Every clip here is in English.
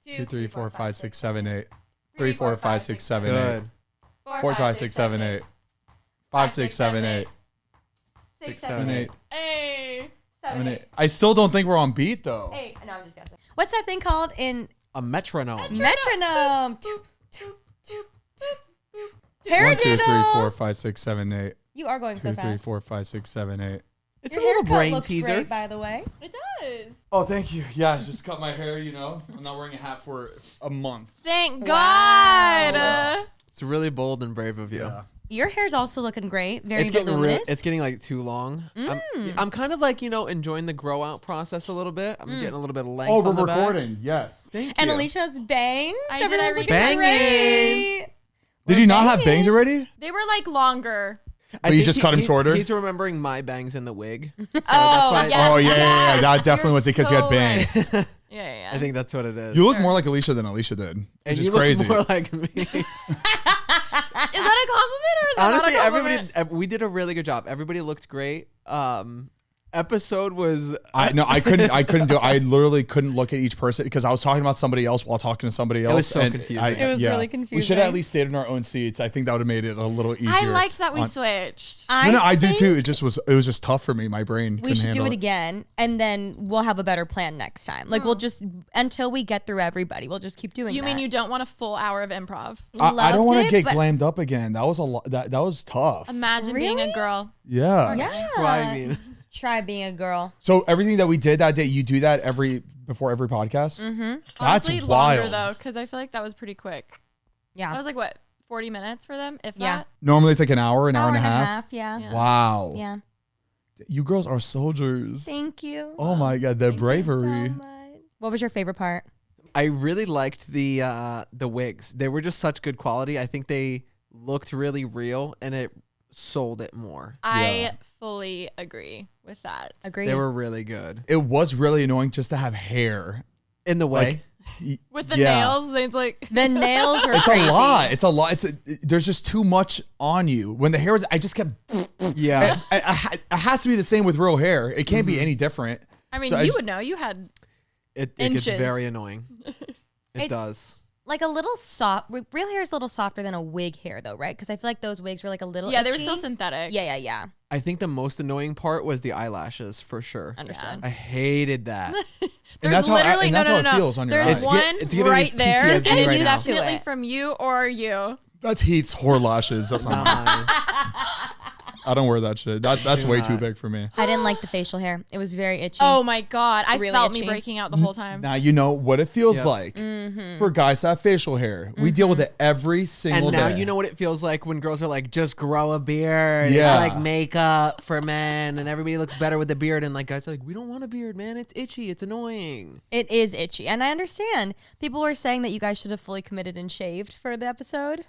2, 3, 4, 5, 6, 7, 8. 3, 4, 5, 6, 7, 8. 4, 5, 6, 7, 8. 5, 6, 7, 8. 6, 7, 8. Hey. 7, 8. I still don't think we're on beat though. Hey, no, I'm just guessing. What's that thing called in A metronome. metronome? 1, 2, 3, 4, 5, 6, 7, 8. You are going 2, so 3, fast. 4, 5, 6, 7, 8. It's Your a little haircut brain looks teaser. great, by the way. It does. Oh, thank you. Yeah, I just cut my hair, you know. I'm not wearing a hat for a month. Thank Wow. God. It's really bold and brave of you. Yeah. Your hair's also looking great. Very It's getting voluminous. it's getting like too long. I'm kind of like, enjoying the grow out process a little bit. I'm getting a little bit of length. Oh, on we're the back. recording. Yes. Thank and you. Alicia's bangs. I did, Everyone's I looking Banging. great. Did you not have bangs already? They were like longer. I But you think just cut him shorter? He's remembering my bangs in the wig. So that's Oh, why yes. Oh, yeah. That Yes, definitely you're was it because you had so bangs. right. Yeah. I think that's what it is. You look more like Alisha than Alisha did, and which is you crazy. look more like me. Is that a compliment or is that Honestly, not a compliment? we did a really good job. Everybody looked great. Episode was I couldn't do it. I literally couldn't look at each person because I was talking about somebody else while talking to somebody else. was so and confusing. It was really We confusing. should have at least stayed in our own seats. I think that would have made it a little easier. I liked that we on- switched. I do think too. It was just tough for me. My brain We couldn't should do handle it again, and then we'll have a better plan next time. Like we'll just until we get through everybody, we'll just keep doing. You that. mean you don't want a full hour of improv? I don't want Loved to it, get but- glammed up again. That was a lot. That was tough. Imagine being a Really? girl. Yeah. Yeah. Try being- Try being a girl. So everything that we did that day, you do that before every podcast. Mm-hmm. That's Honestly, wild. longer though, because I feel like that was pretty quick. That Yeah. was like what, 40 minutes for them, if Yeah. that. Normally it's like an hour and a half. Yeah. Yeah. Wow. Yeah. You girls are soldiers. Thank you. Oh my god, the Thank you bravery. so much. What was your favorite part? I really liked the wigs. They were just such good quality. I think they looked really real, and it sold it more. I fully agree with that. Agreed. They were really good. It was really annoying just to have hair. In the way. With the Yeah. nails, Zane's like, The nails were It's crazy. a lot. It's a lot. There's just too much on you. When the hair was, I just kept. Yeah. It has to be the same with real hair. It can't be any different. I mean, So you just- would know. You had, It gets Inches. very annoying. It It's- does. Like a little soft. Real hair is a little softer than a wig hair, though, right? Because I feel like those wigs were like a little. yeah, they were itchy. still synthetic. Yeah. I think the most annoying part was the eyelashes, for sure. Understood. I hated that. There's that's how- literally and that's no. how it feels on your There's eyes. one It's giving me right there, PTSD and right it's now. definitely Do it. from you or you. That's Heath's whore lashes. That's not mine. Mine. I don't wear that shit. That's Do way not. too big for me. I didn't like the facial hair. It was very itchy. Oh my god, I Really felt itchy. me breaking out the whole time. Now you know what it feels Yep. like Mm-hmm. for guys to have facial hair. We deal with it every single And now day. you know what it feels like when girls are like, just grow a beard. Yeah. It's like makeup for men, and everybody looks better with a beard. And like guys are like, we don't want a beard, man. It's itchy. It's annoying. It is itchy, and I understand. People were saying that you guys should have fully committed and shaved for the episode.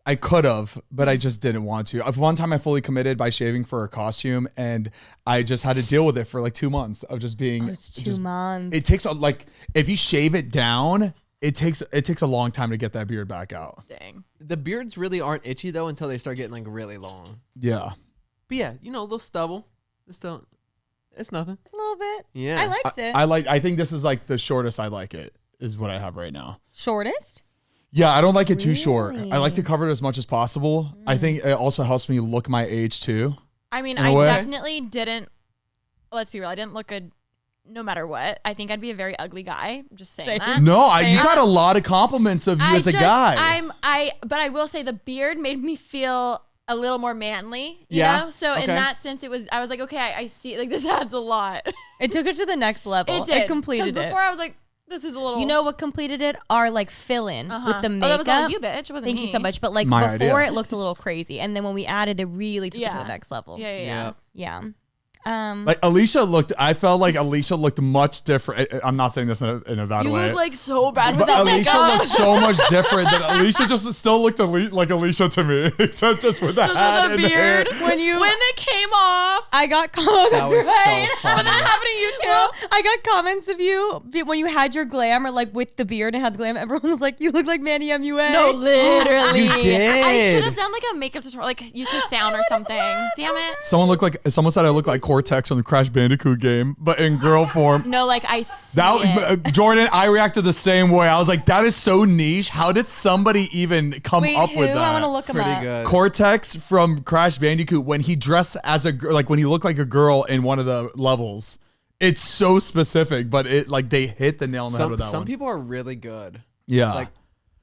I could have, but I just didn't want to. One time I fully committed by shaving for a costume, and I just had to deal with it for like 2 months of just being. It's 2 months. It takes if you shave it down, it takes a long time to get that beard back out. Dang. The beards really aren't itchy though until they start getting like really long. Yeah. But yeah, a little stubble. Just don't. It's nothing. A little bit. Yeah. I liked it. I think this is like the shortest I like it is what I have right now. Shortest? Yeah, I don't like it too short. Really? I like to cover it as much as possible. I think it also helps me look my age too. I mean, In a I way. definitely didn't. Let's be real. I didn't look good, no matter what. I think I'd be a very ugly guy. Just saying Same. that. No, you got a lot of compliments of you as a guy. But I will say the beard made me feel a little more manly. You Yeah? know? So in Okay. that sense, I was like, okay, I see. Like this adds a lot. It took it to the next level. It did. It completed 'Cause it. Before I was like, this is a little. You know what completed it? Our like fill-in with the Oh, makeup. that was all you, bitch. It wasn't Thank me. you so much. But like My before, idea. it looked a little crazy, and then when we added, it really took it to Yeah. the next level. Yeah. Yeah. Like I felt like Alisha looked much different. I'm not saying this in a bad You way. look like so bad but without Alisha makeup. looked so much different than Alisha just still looked like Alisha to me, except just with the hat With and the the hair. beard. When you When they it came off. I got comments. That was right? so funny. But that happened to you too. Well, I got comments of you when you had your glam, or like with the beard and had the glam. Everyone was like, "You look like Manny MUA." No, literally. You did. I should have done like a makeup tutorial, like use his sound or something. Damn it. Someone said I look like Cortex on the Crash Bandicoot game, but in girl form. No, like I see That it. Jordan, I reacted the same way. I was like, that is so niche. How did somebody even come Wait, up who? with I that? want to look him Pretty up. good. Cortex from Crash Bandicoot, when he dressed as a girl, like when he looked like a girl in one of the levels. It's so specific, but it like they hit the nail on the head with that Some one. people are really good. Yeah. Like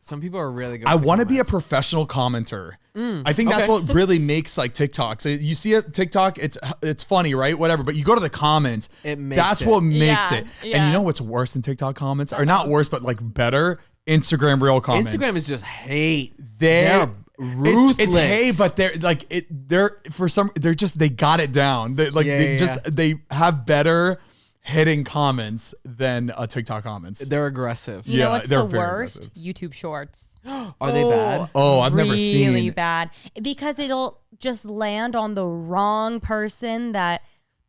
some people are really good. I with the want to be a comments. professional commenter. I think that's okay. what really makes like TikToks. You see a TikTok, it's funny, right? Whatever. But you go to the comments, It makes that's it. what makes Yeah, it. And yeah. you know what's worse than TikTok comments? Or not worse, but like better? Instagram Reel comments. Instagram is just hate. they're ruthless. It's hey, but they're like they got it down. They have better hitting comments than TikTok comments. They're aggressive. You know Yeah, what's they're the very worst? aggressive. YouTube Shorts. Are they bad? Oh, I've never seen. Really bad, because it'll just land on the wrong person that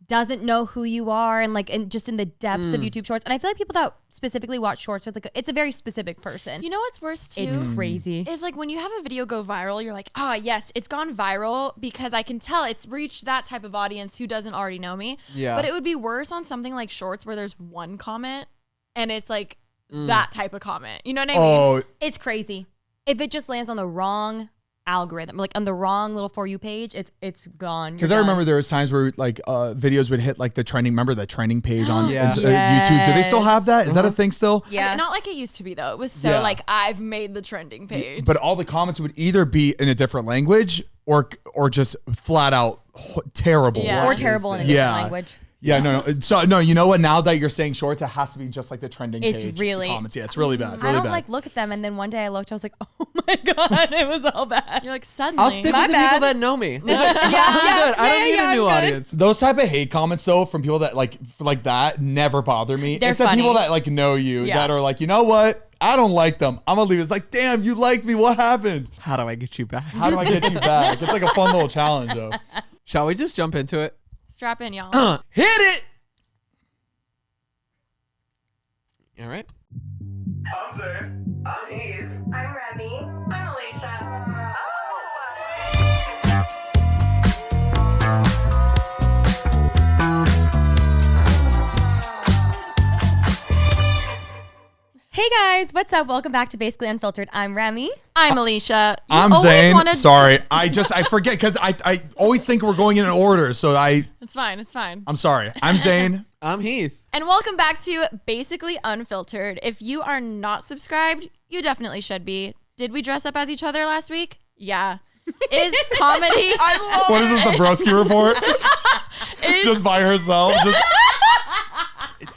doesn't know who you are, and just in the depths of YouTube Shorts. And I feel like people that specifically watch Shorts, it's a very specific person. You know what's worse too? It's crazy. Is like when you have a video go viral, you're like, yes, it's gone viral because I can tell it's reached that type of audience who doesn't already know me. Yeah. But it would be worse on something like Shorts where there's one comment and it's like that type of comment. You know what I mean? Oh, It's crazy. If it just lands on the wrong algorithm, like on the wrong little For You page, it's gone. because I remember there was times where like videos would hit like the trending. Remember the trending page on Yeah. YouTube? Do they still have that? Is that a thing still? Yeah. I mean, not like it used to be though. It was so Yeah. like I've made the trending page. But all the comments would either be in a different language or just flat out terrible. Yeah. or terrible in a Yeah. different language. Yeah, no. So no, you know what? Now that you're saying Shorts, it has to be just like the trending It's page. really- comments. Yeah, it's really bad. Really I don't bad. like look at them, and then one day I looked, I was like, oh my god, it was all bad. You're like suddenly. I'll stick My with the bad. people that know me. I'm good. yeah, I don't need yeah, a new I'm good. audience. Those type of hate comments though from people that like that never bother me. They're it's the people funny. that like know you Yeah. that are like, you know what? I don't like them. I'm gonna leave. It's like, damn, you like me. What happened? How do I get you back? How do I get you back? It's like a fun little challenge though. Shall we just jump into it? Strap in, y'all. Hit it. All right. I'm Zane. I'm Heath. I'm Remi. I'm Alisha. Hey guys, what's up? Welcome back to Basically Unfiltered. I'm Remi. I'm Alisha. You I'm always Zane. wanted- Sorry, I forget because I always think we're going in order. So It's fine. It's fine. I'm sorry. I'm Zane. I'm Heath. And welcome back to Basically Unfiltered. If you are not subscribed, you definitely should be. Did we dress up as each other last week? Yeah. Is comedy What is this? The Broski report? is Just by herself?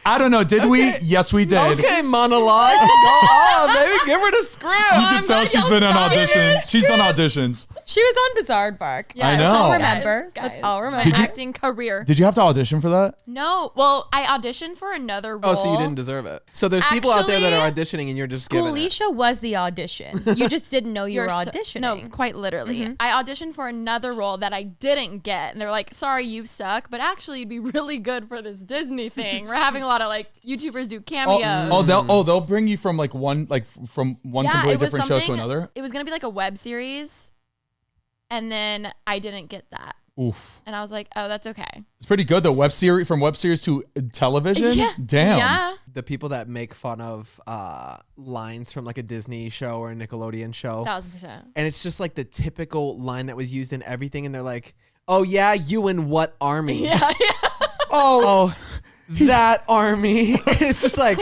I don't know. Did we? Yes, we did. Okay, monologue. Go on, baby. Give her the script. You can tell she's been on audition. She's done auditions. She was on Bizarre Bark. Yeah, I let's know. all Remember. Let's all remember. My acting career. Did you have to audition for that? No. Well, I auditioned for another role. Oh, so you didn't deserve it. So there's people out there that are auditioning and you're just giving it. Schoolisha was the audition. You just didn't know you were auditioning. No, quite literally. I auditioned for another role that I didn't get. And they're like, sorry, you suck. But actually, you'd be really good for this Disney thing. We're having a lot of like YouTubers do cameos. They'll bring you from completely different show to another. It was going to be like a web series. And then I didn't get that. Oof. And I was like, oh, that's okay. It's pretty good though. Web series to television. Yeah. Damn. Yeah. The people that make fun of lines from like a Disney show or a Nickelodeon show. 1000%. And it's just like the typical line that was used in everything. And they're like, oh, yeah, you in what army? Yeah. Oh, Oh, that army. It's just like,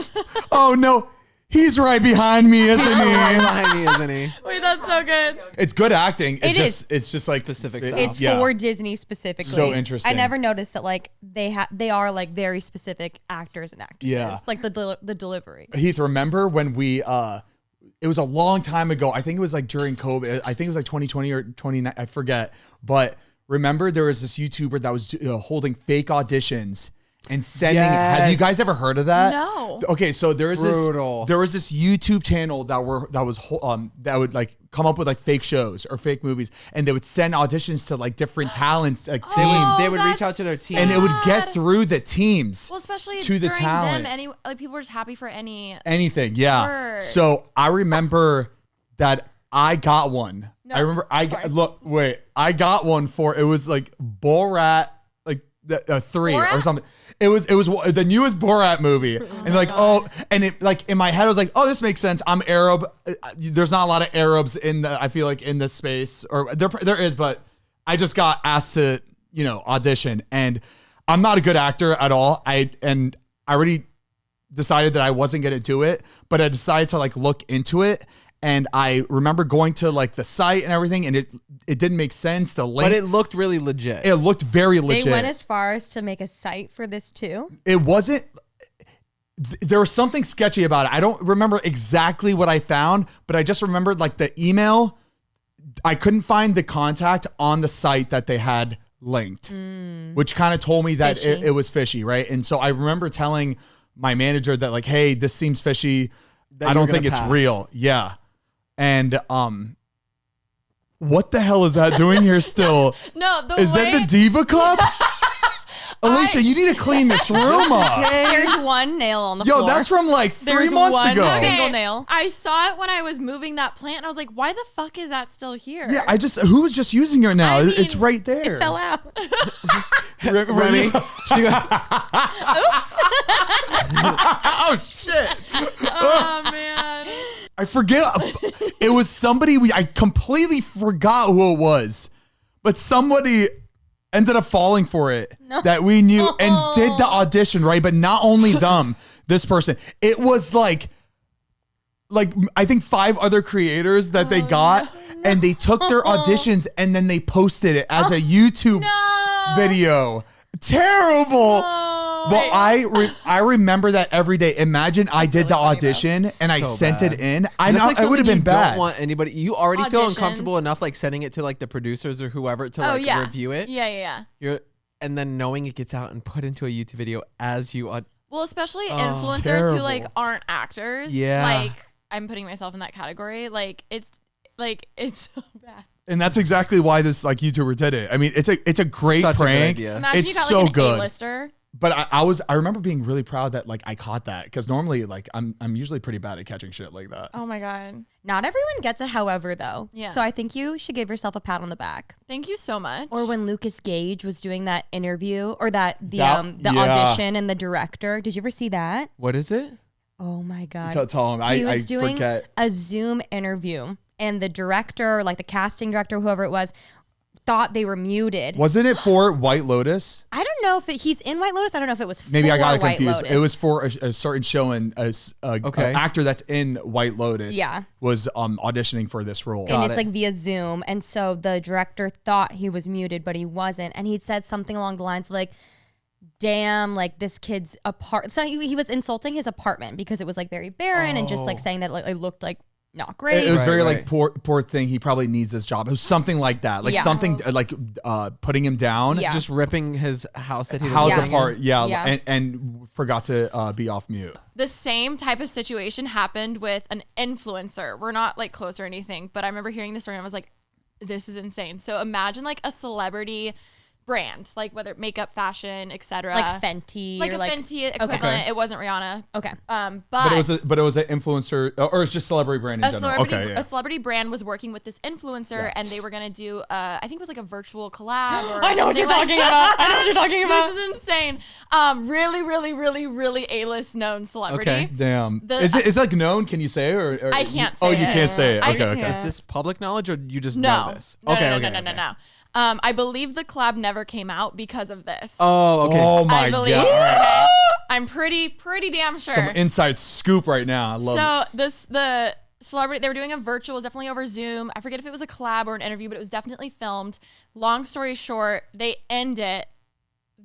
oh no. He's right behind me, isn't he? behind me, isn't he? Wait, that's so good. It's good acting. It's just like Specific it- style. It's yeah. for Disney specifically. So interesting. I never noticed that like they are like very specific actors and actresses. Yeah. Like the delivery. Heath, remember when we it was a long time ago. I think it was like during COVID. I think it was like 2020 or 29. I forget. But remember there was this YouTuber that was holding fake auditions and sending. Have you guys ever heard of that? No. Okay, so there was Brutal. this YouTube channel that would like come up with like fake shows or fake movies, and they would send auditions to like different talents, like teams, They would reach out to their team, and it would get through the teams. Well, especially to the during talent. them, like people were just happy for anything. Yeah. Word. So I remember that I got one. No, I remember I got one for, it was like Borat, like the 3 Borat? or something. It was the newest Borat movie, and like and it like in my head I was like, oh, this makes sense. I'm Arab. There's not a lot of Arabs I feel like in this space, or there is, but I just got asked to audition, and I'm not a good actor at all. I already decided that I wasn't gonna do it, but I decided to like look into it. And I remember going to like the site and everything, and it didn't make sense. The link, but it looked really legit. It looked very legit. They went as far as to make a site for this too. It wasn't. There was something sketchy about it. I don't remember exactly what I found, but I just remembered like the email. I couldn't find the contact on the site that they had linked, which kind of told me that it was fishy, right? And so I remember telling my manager that like, hey, this seems fishy. I don't think it's real. Yeah. And what the hell is that doing here still? No, is that the Diva Club? Alisha, you need to clean this room up. There's one nail on the floor. Yo, that's from like 3 months ago. Single nail. I saw it when I was moving that plant, and I was like, why the fuck is that still here? Yeah, who was just using it now? I mean, it's right there. It fell out. Remi. She goes, Oh shit. Oh man. I forget. It was somebody I completely forgot who it was, but somebody ended up falling for it that we knew and did the audition, right? But not only them, this person. It was like I think 5 other creators that they got, and they took their auditions and then they posted it as a YouTube video. Terrible. Well, I remember that every day. Imagine I did the audition and I sent it in. I know it would have been bad. Don't want anybody. You already feel uncomfortable enough, like sending it to like the producers or whoever to like review it. Yeah. And then knowing it gets out and put into a YouTube video as you. Well, especially influencers who like aren't actors. Yeah. Like I'm putting myself in that category. Like it's so bad. And that's exactly why this like YouTuber did it. I mean, it's a great Such a good prank. idea. Imagine It's you got so like an good. A-lister. But I remember being really proud that like I caught that, because normally like I'm usually pretty bad at catching shit like that. Oh my god. Not everyone gets it, however, though. Yeah. So I think you should give yourself a pat on the back. Thank you so much. Or when Lucas Gage was doing that interview, or the audition, and the director. Did you ever see that? What is it? Oh my god. Tell him. He I was doing forget. a Zoom interview, and the director, or like the casting director, whoever it was, thought they were muted. Wasn't it for White Lotus? I don't know if he's in White Lotus. I don't know if it was Maybe for I got it White confused. Lotus. It was for a certain show, and an actor that's in White Lotus was auditioning for this role. And it's like via Zoom. And so the director thought he was muted, but he wasn't. And he said something along the lines of like, damn, like this kid's apart. So he was insulting his apartment because it was like very barren, and just like saying that like it looked like not great. It was very like poor thing. He probably needs this job. It was something like that, like something like putting him down, just ripping his house that he was house living apart. in. Yeah. And forgot to be off mute. The same type of situation happened with an influencer. We're not like close or anything, but I remember hearing this story and I was like, this is insane. So imagine like a celebrity brand, like whether makeup, fashion, etc. Like Fenty. Like or a Fenty equivalent. Okay. It wasn't Rihanna. Okay. But it was an influencer, or it's just celebrity brand in general. A celebrity brand was working with this influencer, and they were gonna do I think it was like a virtual collab. Or I know what you're talking about. I know what you're talking about. This is insane. Really A-list known celebrity. Okay. Damn. Is it like known? Can you say it, or I can't say it? Oh, it. you can't say it. Okay. Is this public knowledge, or you just No. know this? No, no. I believe the collab never came out because of this. Oh, okay. Oh my I believe. god. Okay. I'm pretty damn sure. Some inside scoop right now. I love it. The celebrity, they were doing a virtual, definitely over Zoom. I forget if it was a collab or an interview, but it was definitely filmed. Long story short, they end it.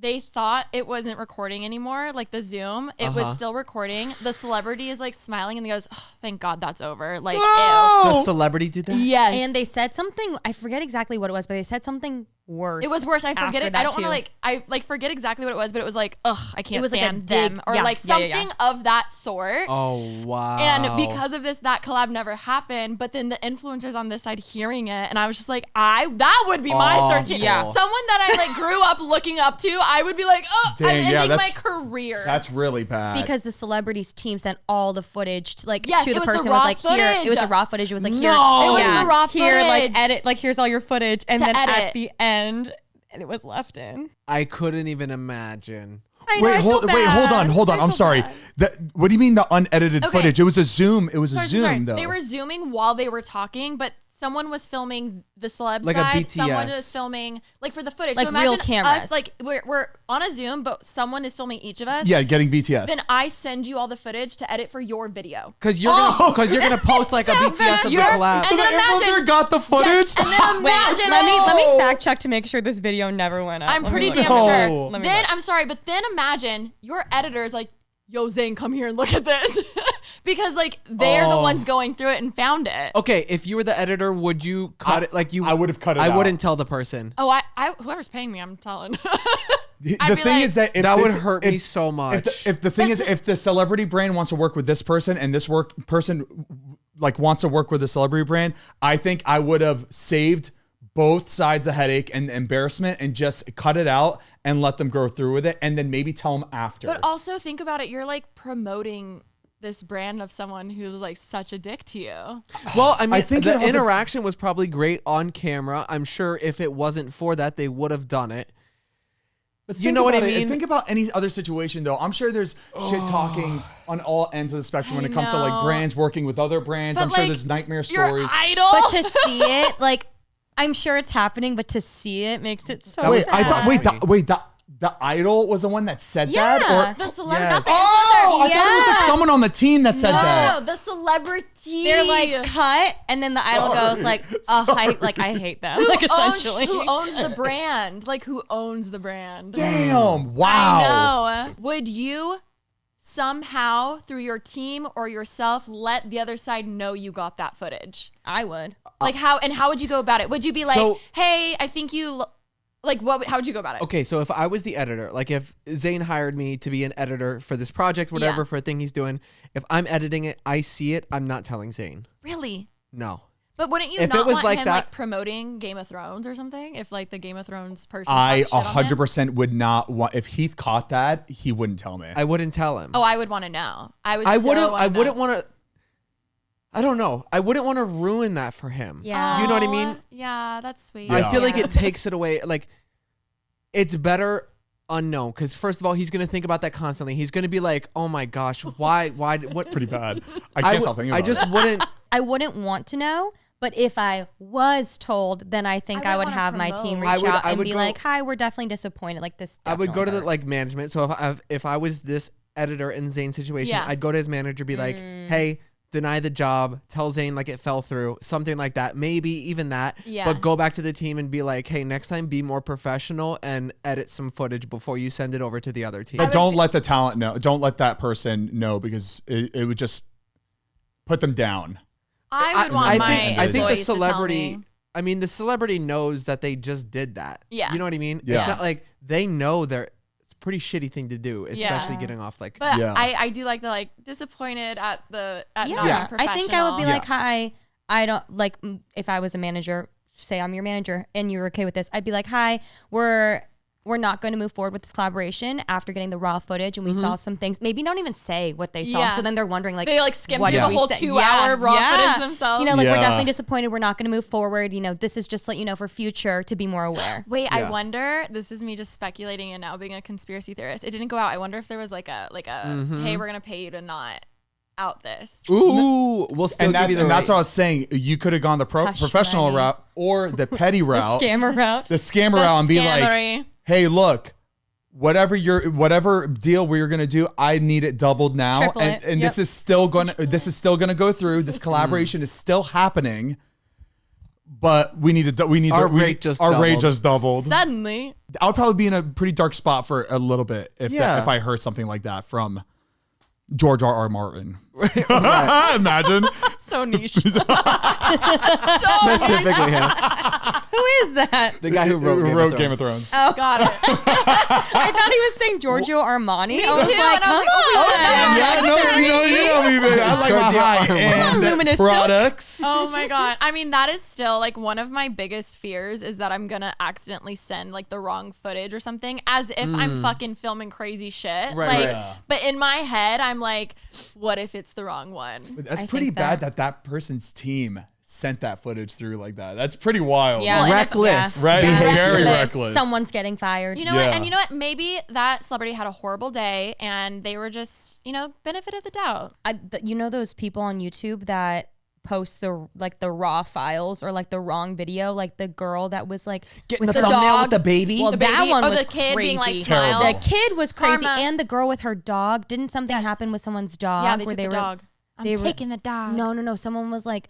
They thought it wasn't recording anymore, like the Zoom. It was still recording. The celebrity is like smiling and he goes, oh, thank God that's over. Like, No! ew. The celebrity did that? Yes. And they said something, I forget exactly what it was, but they said something worse. It was worse. I forget after it. that I don't want too. to I forget exactly what it was, but it was like, ugh, I can't was like a stand dig- them, or yeah, like yeah, yeah, something yeah. of that sort. Oh wow. And because of this, that collab never happened. But then the influencers on this side hearing it, and I was just like, that would be my Awful. 13. Yeah. Someone that I like grew up looking up to, I would be like, oh, Dang, I'm yeah, ending my that's- career. That's really bad. because the celebrities team sent all the footage to, like Yes, to it the was the person raw was like here. It was the footage. raw footage. It was like here. No. It was yeah, the raw here like footage. edit like here's all your footage, and To then edit. at the end, and it was left in. I couldn't even imagine. I know, Wait, I feel hold bad. on. I I'm feel sorry. bad. What do you mean the unedited Okay. footage? It was a Zoom. It was a Sorry, Zoom sorry. though. They were zooming while they were talking, but someone was filming the celeb Like a side. Someone BTS. was filming like for the footage. Like so real imagine cameras. us, like we're on a Zoom, but someone is filming each of us. Yeah, getting BTS. Then I send you all the footage to edit for your video. Because you're gonna post like a So BTS bad. of the You're- collab. and then the influencer imagine- got the footage. And then Wait, imagine. let me fact check to make sure this video never went up. I'm Let me pretty look. damn No. sure. Let me Then look. I'm sorry, but then imagine your editor's like, "Yo, Zane, come here and look at this," because like they're the Oh. ones going through it and found it. Okay, if you were the editor, would you cut it? Like you, I would have cut it I out. wouldn't tell the person. Oh, I whoever's paying me, I'm telling. The I'd be thing like- is that if That would this- hurt if- me so much. If the thing is, if the celebrity brand wants to work with this person and this person like wants to work with the celebrity brand, I think I would have saved both sides the headache and the embarrassment and just cut it out and let them go through with it and then maybe tell them after. But also think about it, you're like promoting this brand of someone who's like such a dick to you. Well, I mean, I think it the all interaction was probably great on camera. I'm sure if it wasn't for that, they would have done it. But You think know what I about it. mean? Think about any other situation though. I'm sure there's shit talking on all ends of the spectrum when it comes to like know. brands working with other brands. But, I'm sure like, there's nightmare Your stories. idol. But to see it, like I'm sure it's happening, but to see it makes it so Wait, sad. I thought the idol was the one that said that, Yeah. or the celebrity. Yes. Not the oh, I influencer. thought it was like someone on the team that said No, that. the celebrity. They're like cut, and then the idol goes like, I hate them. Like essentially. who owns the brand? Like who owns the brand? Damn! Wow. I know. Would you somehow through your team or yourself let the other side know you got that footage? I would. Like how would you go about it? Would you be like, So- "Hey, I think you like what how would you go about it?" Okay, so if I was the editor, like if Zane hired me to be an editor for this project, whatever, Yeah. for a thing he's doing, if I'm editing it, I see it, I'm not telling Zane. Really? No. But wouldn't you If it not was want like him that- like promoting Game of Thrones or something? If like the Game of Thrones person I talks shit on him? 100% would not want. If Heath caught that, he wouldn't tell me. I wouldn't tell him. Oh, I would want to know. I would. I so wouldn't wanna I know. wouldn't want to I don't know. I wouldn't want to ruin that for him. Yeah. You know what I Aw, mean? Yeah, that's sweet. Yeah. I feel like Yeah. it takes it away. Like, it's better unknown because first of all, he's gonna think about that constantly. He's gonna be like, "Oh my gosh, what?" Pretty bad. I can't stop thinking about I just it. wouldn't. I wouldn't want to know, but if I was told, then I think I I would wouldn't have wanna my team promote. reach I would- out I and would be go- like, "Hi, we're definitely disappointed. Like this." I would go to the definitely like management. So if I was this editor in Zane's situation, Yeah. I'd go to his manager, be like, "Hey, deny the job. Tell Zane like it fell through. Something like that. Maybe even that. Yeah. But go back to the team and be like, hey, next time be more professional and edit some footage before you send it over to the other team." But don't let the talent know. Don't let that person know because it would just put them down. I would want my I think the employees to tell celebrity. me. I mean, the celebrity knows that they just did that. Yeah. You know what I mean? Yeah. It's not like they know it's a pretty shitty thing to do, especially Yeah. getting off like. But Yeah. I do like the like disappointed at not being Yeah, I think I would be Yeah. like, "Hi, I don't like." If I was a manager, say I'm your manager, and you're okay with this, I'd be like, "Hi, we're not going to move forward with this collaboration after getting the raw footage, and we saw some things. Maybe don't even say what they saw, Yeah. so then they're wondering like They like skimmed what through did the we whole say? 2-hour raw footage themselves. You know, like we're Yeah. definitely disappointed. We're not going to move forward. You know, this is just let you know for future to be more aware. Wait, Yeah. I wonder. This is me just speculating and now being a conspiracy theorist. It didn't go out. I wonder if there was like a hey, we're gonna pay you to not out this. Ooh, we'll still And give that's you the and that's rate. what I was saying. You could have gone the Hush professional money. route or the petty route, Scammer route. the scammer route, and be like, Scammery. "Hey, look, whatever deal we're gonna do, I need it doubled now, Triple and, it. and Yep. this is still gonna go through. This collaboration is still happening, but we need Our rate just our rate doubled. just doubled. Suddenly, I would probably be in a pretty dark spot for a little bit if Yeah. if I heard something like that from George R.R. Martin. Right. Imagine. so niche. Specifically him. Who is that? The guy who wrote Game of Thrones. Oh, Got it. I thought he was saying Giorgio Armani. I was too, like, and I was like, oh, Yeah, no, you know me, baby. I like my high-end Luminous products. Oh my god. I mean, that is still like one of my biggest fears is that I'm gonna accidentally send like the wrong footage or something as if I'm fucking filming crazy shit. Right, like right. but in my head I'm like, what if it's the wrong one? That's I pretty think bad that person's team sent that footage through like that. That's pretty wild. Yeah. Well, Reckless. Right? It's Yeah. very Reckless. reckless. Someone's getting fired. You know what? Yeah. And you know what? Maybe that celebrity had a horrible day and they were just, benefit of the doubt. You know those people on YouTube that post the raw files or like the wrong video, like the girl that was like Getting with the her thumbnail dog. with the baby. Well, The that baby- one oh, was the kid being like crazy. smile. The kid was crazy, Karma. and the girl with her dog. Didn't something Yes. happen with someone's dog? Yeah, they where took the dog. I'm they were- taking the dog. No. Someone was like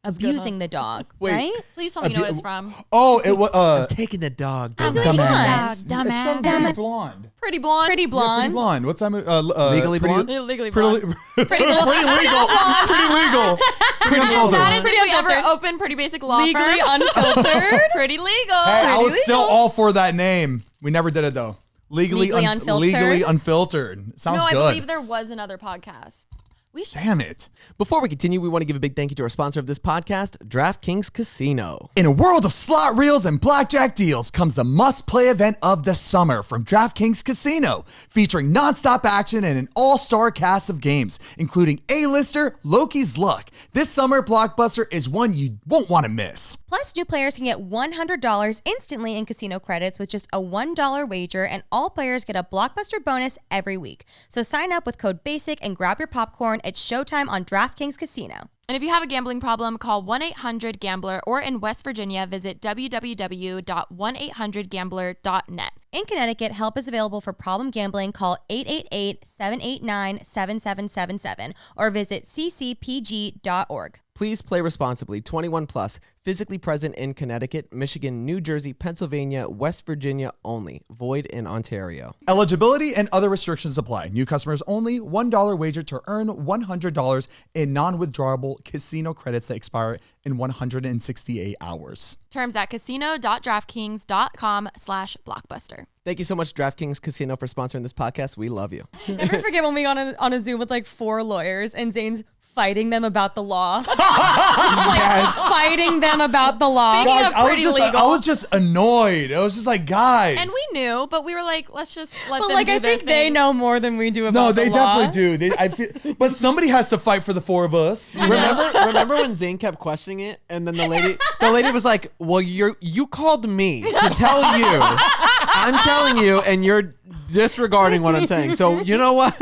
abusing the dog. Wait. Right? Please tell me you know what it's from. Oh, it was I'm taking the dog. I'm dumbass. taking the dumbass. dog, It's from dumbass. Pretty Blonde. Pretty blonde. Pretty Pretty blonde. Blonde. What's that movie? Legally Blonde? Legally Pretty, blonde. pretty legal. Pretty legal. Pretty unfiltered. That is Pretty if we ever unfiltered. open Pretty Basic Law Legally Firm. unfiltered. Pretty legal. Hey, I was Pretty still legal. all for that name. We never did it though. Legally Unfiltered? Legally unfiltered. Sounds no, I good. believe there was another podcast. We should. Damn it. Before we continue, we want to give a big thank you to our sponsor of this podcast, DraftKings Casino. In a world of slot reels and blackjack deals comes the must-play event of the summer from DraftKings Casino, featuring nonstop action and an all-star cast of games, including A-lister Loki's Luck. This summer blockbuster is one you won't want to miss. Plus, new players can get $100 instantly in casino credits with just a $1 wager, and all players get a blockbuster bonus every week. So sign up with code BASIC and grab your popcorn. It's showtime on DraftKings Casino. And if you have a gambling problem, call 1-800-GAMBLER or in West Virginia, visit www.1800gambler.net. In Connecticut, help is available for problem gambling. Call 888-789-7777 or visit ccpg.org. Please play responsibly. 21 plus. Physically present in Connecticut, Michigan, New Jersey, Pennsylvania, West Virginia only. Void in Ontario. Eligibility and other restrictions apply. New customers only. $1 wager to earn $100 in non-withdrawable casino credits that expire in 168 hours. Terms at casino.draftkings.com/blockbuster. Thank you so much, DraftKings Casino, for sponsoring this podcast. We love you. Never forget when we got on a Zoom with like 4 lawyers and Zane's fighting them about the law. Fighting them about the law. Speaking Guys, of I pretty was legal. just annoyed. I was just like, guys. And we knew, but we were like, let's just let But them like, do I their think they thing. know more than we do about No, the they law. definitely do. I feel, but somebody has to fight for the 4 of us. Remember when Zane kept questioning it, and then the lady was like, "Well, you called me to tell you. I'm telling you, and you're disregarding what I'm saying. So you know what?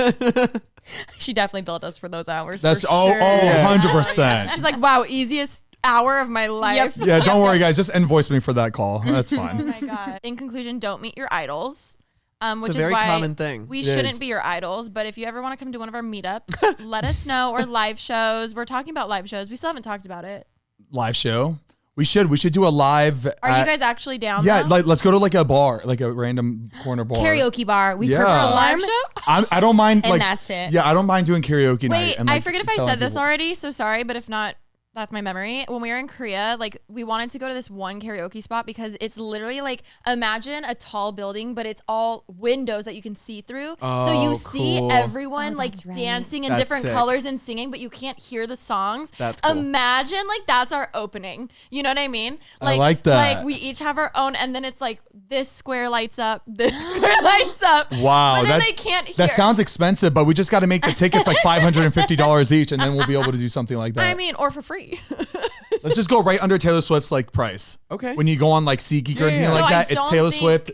She definitely billed us for those hours. That's for oh, sure. 100%. She's like, wow, easiest hour of my life. Yep. Yeah, don't worry, guys. Just invoice me for that call. That's Oh fine. my God. In conclusion, don't meet your idols. Which It's a is very why common thing. we It shouldn't is. be your idols. But if you ever want to come to one of our meetups, let us know. Or live shows. We're talking about live shows. We still haven't talked about it. Live show. We should do a live. Are you guys actually down? Yeah, though? like let's go to like a bar, like a random corner bar. Karaoke bar. We Yeah. perform. a live show? I don't mind. And like, that's it. Yeah, I don't mind doing karaoke night. Wait, and, I like, forget if I telling said this people- already, so sorry, but if not, that's my memory. When we were in Korea, like we wanted to go to this one karaoke spot because it's literally like, imagine a tall building, but it's all windows that you can see through. So you Oh, see cool. everyone like that's right. dancing in That's different sick. colors and singing, but you can't hear the songs. That's cool. Imagine like that's our opening. You know what I mean? I like that. Like we each have our own, and then it's like this square lights up, this square lights up. Wow, But then that, they can't hear. that sounds expensive, but we just got to make the tickets like $550 each, and then we'll be able to do something like that. I mean, or for free. Let's just go right under Taylor Swift's like price. Okay. When you go on like SeatGeek or anything So like I that, it's don't Taylor think- Swift,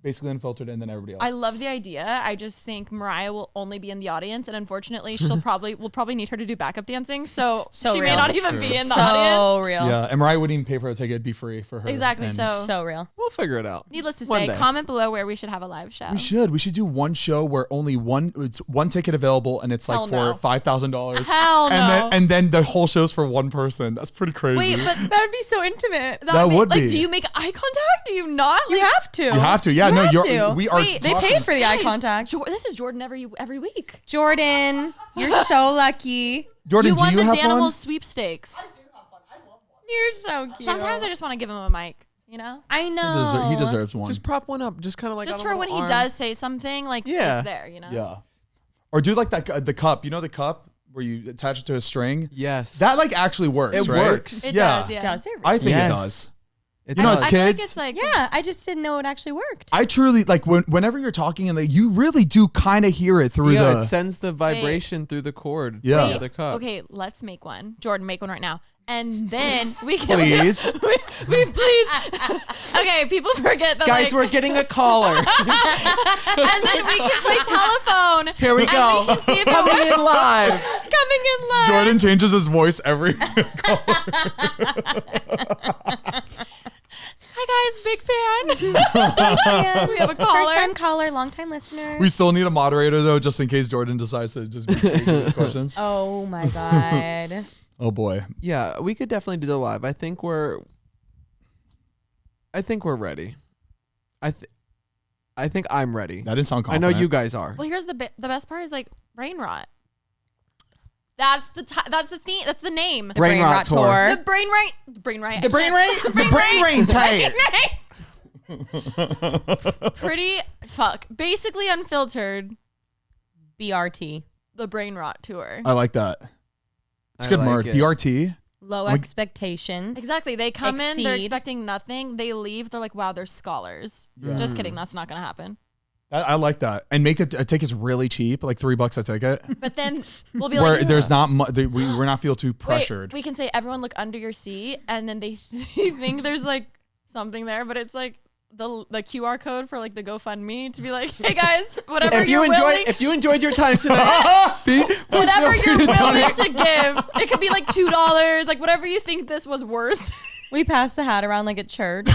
Basically Unfiltered, and then everybody else. I love the idea. I just think Mariah will only be in the audience, and unfortunately, we'll probably need her to do backup dancing. So she may real. not even be in the audience. So real. yeah, and Mariah wouldn't even pay for a ticket; it'd be free for her. Exactly. And So, real. We'll figure it out. needless to One say, day. comment below where we should have a live show. we should do one show where only it's one ticket available, and it's like Hell for no. $5,000. Hell no. And then the whole show's for one person. That's pretty crazy. Wait, but That would be so intimate. That would like, be. do you make eye contact? Do you not? You Like, have to. you have to. Yeah, You no, have you're. to. We are. Wait, They talking- paid for the eye Guys, contact. This is Jordan every week. Jordan, you're so lucky. Jordan, You won do you the have Danimals fun? sweepstakes. You're so cute. Sometimes I just want to give him a mic, you know? I know. He deserves one. Just prop one up. Just kind of like Just on a for when little he arm. does say something, like, Yeah. it's there, you know? Yeah. Or do like that the cup. You know the cup where you attach it to a string? Yes. That like actually works, It right? works. It yeah. does, yeah. Does it? I think Yes. it does. It You know, does. as I feel like kids, it's like, Yeah, I just didn't know it actually worked. I truly like whenever you're talking and like, you really do kind of hear it through Yeah, the. it sends the vibration through the cord. Yeah. To the cup. okay, let's make one. Jordan, make one right now. And then we can. Please. we please. Okay, people forget that. Guys, like, we're getting a caller. and then we can play telephone. Here we go. And we can see if it Coming works. in live. Coming in live. Jordan changes his voice every. Hi guys, big fan. We have a caller. First time caller, long time listener. We still need a moderator though, just in case Jordan decides to just be crazy with questions. Oh my god. Oh boy. Yeah, we could definitely do the live. I think we're ready. I think I'm ready. That didn't sound I know confident. you guys are. Well, here's the best part is like brain rot. That's the theme. That's the name. Brain rot tour. The brain right. Brain right. The brain rain. The brain rain tight. Pretty fuck. Basically unfiltered. BRT. The brain rot tour. I like that. It's I good like Mark. it. BRT. Low Like- expectations. Exactly. They come in, they're Exceed. expecting nothing. They leave, they're like, wow, they're scholars. Just kidding. That's not going to happen. I like that. And make it a ticket's really cheap, like $3 a ticket. But then we'll be Where like, there's not we're not feel too wait, pressured. we can say, everyone look under your seat. And then they think there's like something there, but it's like the QR code for like the GoFundMe to be like, hey guys, whatever If you enjoyed your time tonight, whatever feel free you're to willing donate. to give, it could be like $2, like whatever you think this was worth. We pass the hat around like at church.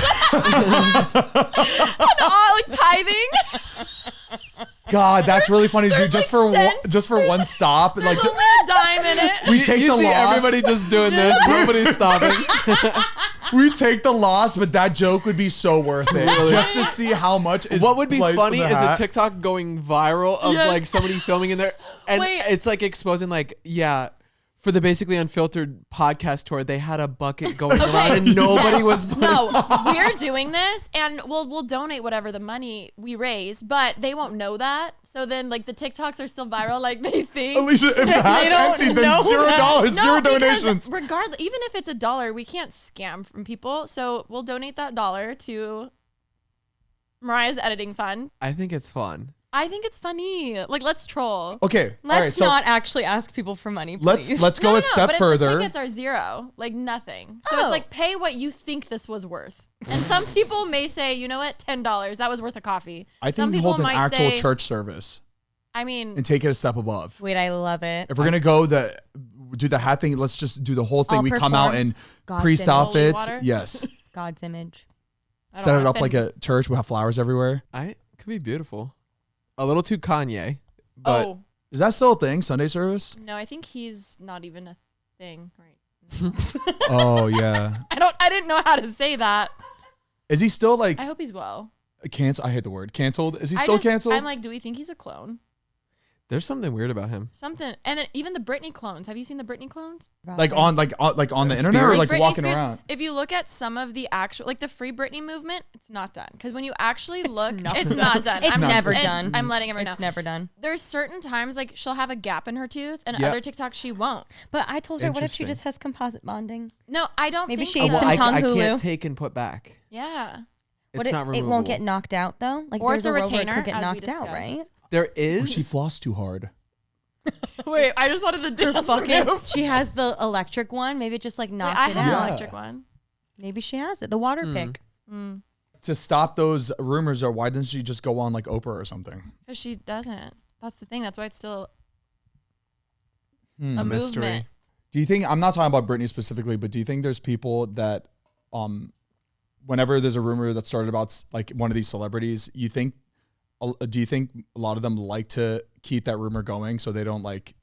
Like tithing. God, that's really funny, dude. There's, Just like, for cents. just for one stop, There's like only a dime in it. we take you the see loss. everybody just doing this. Nobody's stopping. We take the loss, but that joke would be so worth it Really? just to see how much is. What would be placed funny in the is a hat. TikTok going viral of Yes. like somebody filming in there, and Wait. it's like exposing like, yeah, for the Basically Unfiltered podcast tour, they had a bucket going around and nobody was. No, we're doing this, and we'll donate whatever the money we raise, but they won't know that. So then, like the TikToks are still viral, like they think. Alisha, if the don't hat's empty, then know $0, zero because donations. regardless, even if it's $1, we can't scam from people. So we'll donate that $1 to Mariah's editing fund. I think it's fun. I think it's funny. Like, let's troll. Okay, all right. Let's So not actually ask people for money, please. let's go a step but further. the tickets are $0, like nothing. So Oh. it's like pay what you think this was worth. And some people may say, you know what, $10, that was worth a coffee. I some think we people hold an might actual say, church service I mean, and take it a step above. Wait, I love it. If we're gonna do the hat thing, let's just do the whole thing. I'll We come out perform in God's priest image. outfits. Holy water? Yes. God's image. I don't Set it know, up like a church. We'll have flowers everywhere. It could be beautiful. A little too Kanye, but oh, Is that still a thing? Sunday service? no, I think he's not even a thing right. Oh yeah. I didn't know how to say that. Is he still like I hope he's well. canceled? I hate the word canceled. Is he still canceled? I'm like, do we think he's a clone? there's something weird about him. Something. And then even the Britney clones. Have you seen the Britney clones? like on the internet or like Britney walking Spears, around? If you look at some of the actual, like the Free Britney movement, it's not done. Because when you actually look, not it's done. not done. It's never it's- done. I'm letting everyone It's know. never done. There's certain times like she'll have a gap in her tooth, and Yeah. other TikToks she won't. But I told her, what if she Interesting. just has composite bonding? No, I don't. Maybe think she so. ate some I Hulu. can't take and put back. Yeah. It's What not it removable. won't get knocked out though. Like Or it's there's a row where it retainer, could get as we knocked out, discussed. right? There Or is. she flossed too hard. Wait, I just wanted the dance move. She has the electric one. Maybe it just like Wait, knocked I it have out. an electric one. Maybe she has it. The water pick. To stop those rumors, or why doesn't she just go on like Oprah or something? Because she doesn't. That's the thing. That's why it's still Hmm. a mystery. movement. Do you think, I'm not talking about Britney specifically, but do you think there's people that, whenever there's a rumor that started about like one of these celebrities, do you think a lot of them like to keep that rumor going so they don't like,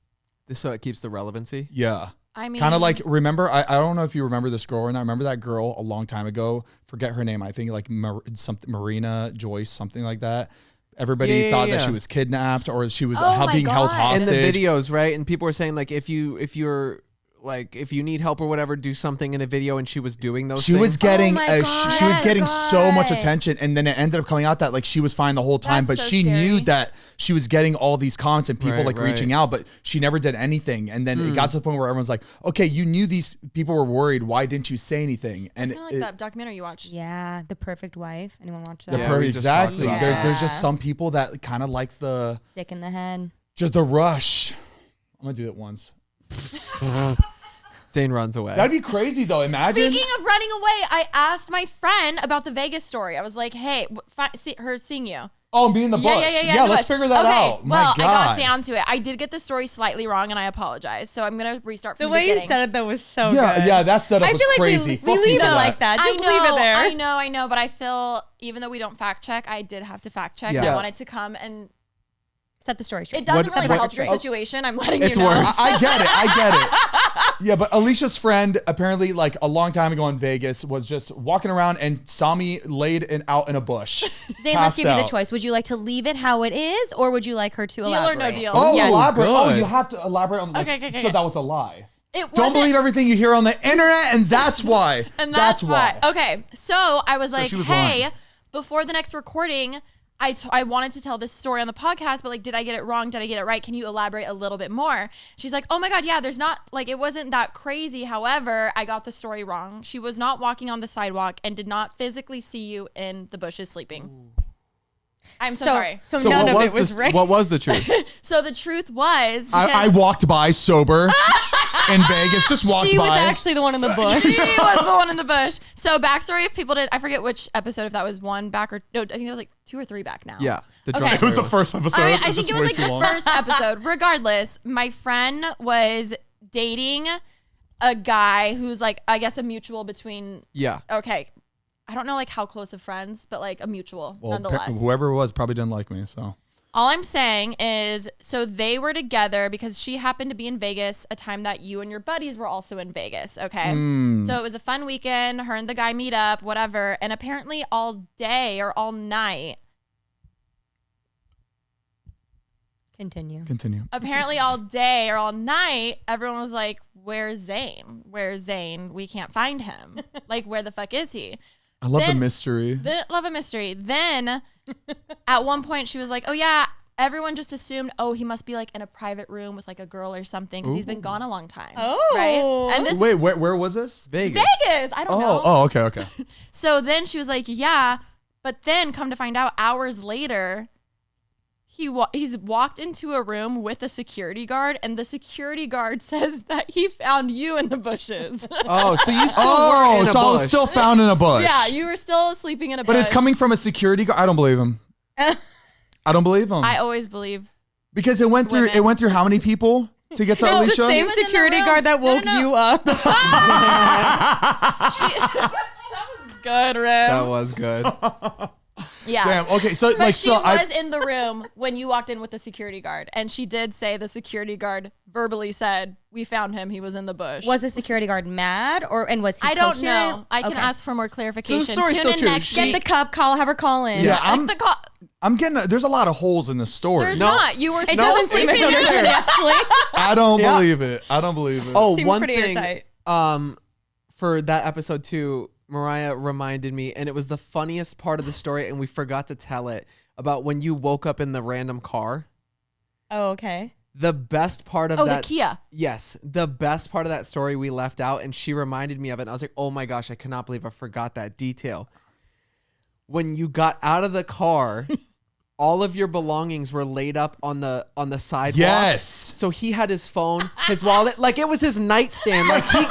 So it keeps the relevancy. yeah. I mean, Kind of like, remember, I don't know if you remember this girl or not. Remember that girl a long time ago? Forget her name. I think like something Marina Joyce, something like that. Everybody Yeah, thought that yeah. she was kidnapped or she was Oh my being held God. And hostage. the videos, right? And people were saying like if you're like if you need help or whatever, do something in a video, and she was doing those She things. was getting Oh my God. she was getting so much God. attention, and then it ended up coming out that like she was fine the whole time, That's but so she knew scary. that she was getting all these comments and people Right, like right. reaching out, but she never did anything. And then it got to the point where everyone's like, okay, you knew these people were worried. Why didn't you say anything? And It's kind of like that documentary you watched. Yeah, The Perfect Wife. Anyone watch that? the Yeah, perfect, we just talked exactly. about that. There's just some people that kind of like the Sick in the head. just the rush. I'm gonna do it once. Zane runs away. That'd be crazy though. Imagine. Speaking of running away, I asked my friend about the Vegas story. I was like, "Hey, her seeing you." Oh, and be in the bush. Yeah. Let's figure that out. My Well, God. I got down to it. I did get the story slightly wrong, and I apologize. So I'm gonna restart from The the way you beginning. said it though was so Yeah, good. yeah, that setup I was feel like crazy. we Fuck you leave for it that. like that. Just I know, leave it there. I know, but I feel even though we don't fact check, I did have to fact check. Yeah. I wanted to come and Set the story straight. it doesn't What- really what- help your situation. I'm letting It's you know. worse. I get it. Yeah, but Alicia's friend apparently like a long time ago in Vegas was just walking around and saw me laid out in a bush. Zane, let's passed give you the out. choice. Would you like to leave it how it is, or would you like her to Deal elaborate? or no deal. Oh, Yes. elaborate. Oh, Good. you have to elaborate on like, Okay. so that was a lie. It Don't wasn't- believe everything you hear on the internet, and that's why. And that's why. Okay, so I was like, she was hey, lying. before the next recording, I wanted to tell this story on the podcast, but like, did I get it wrong? Did I get it right? Can you elaborate a little bit more? She's like, oh my God, yeah, there's not, like, it wasn't that crazy. However, I got the story wrong. She was not walking on the sidewalk and did not physically see you in the bushes sleeping. I'm so sorry. So, So none what of was it was the, right. what was the truth? So the truth was, because I walked by sober in Vegas, just walked She by. was actually the one in the bush. she was the one in the bush. So backstory, if people did, I forget which episode, if that was one back or no, I think it was like 2 or 3 back now. Yeah, the Okay. drunk It was the story. first episode. I It's think just it way was like too the long. first episode. Regardless, my friend was dating a guy who's like, I guess a mutual between, Yeah. okay, I don't know like how close of friends, but like a mutual Well, nonetheless. whoever it was probably didn't like me, so. All I'm saying is, so they were together because she happened to be in Vegas a time that you and your buddies were also in Vegas. Okay. So it was a fun weekend. Her and the guy meet up, whatever. And apparently all day or all night, Continue. Continue. apparently all day or all night, everyone was like, where's Zane? Where's Zane? We can't find him. Like, where the fuck is he? I love the Then- mystery. Love a mystery. Then at one point she was like, oh yeah, everyone just assumed, oh, he must be like in a private room with like a girl or something because he's been gone a long time. Oh. Right? And this Wait, where was this? Vegas. Vegas. I don't know. Okay. So then she was like, yeah. But then come to find out hours later, he's walked into a room with a security guard, and the security guard says that he found you in the bushes. Oh, so you still were in a so I was bush. still found in a bush. Yeah, you were still sleeping in a But bush. it's coming from a security guard. I don't believe him. I don't believe him. I always believe. Because it went through Women. how many people to get to No, Alisha? the same was in the security room. guard that No, no, woke no. you up. That was good, Rem. That was good. Yeah. Damn. Okay. So But like, she so was in the room when you walked in with the security guard, and she did say the security guard verbally said, "We found him. He was in the bush." Was the security guard mad, and was he? I don't coherent? know. I can Okay. ask for more clarification. story's Tune still in true. next Get week. the cup. Have her call in. Yeah, The I'm getting. There's a lot of holes in the story. There's No. not. You were It still doesn't seem as sleeping though in there's your any actually. I don't Yeah. believe it. I don't believe it. Oh, Seemed one pretty thing. airtight. For that episode too, Mariah reminded me, and it was the funniest part of the story, and we forgot to tell it about when you woke up in the random car. Oh, okay. The best part of Oh, that. the Kia. Yes, the best part of that story we left out, and she reminded me of it. And I was like, "Oh my gosh, I cannot believe I forgot that detail." When you got out of the car, all of your belongings were laid up on the sidewalk. Yes. So he had his phone, his wallet, like it was his nightstand. Like he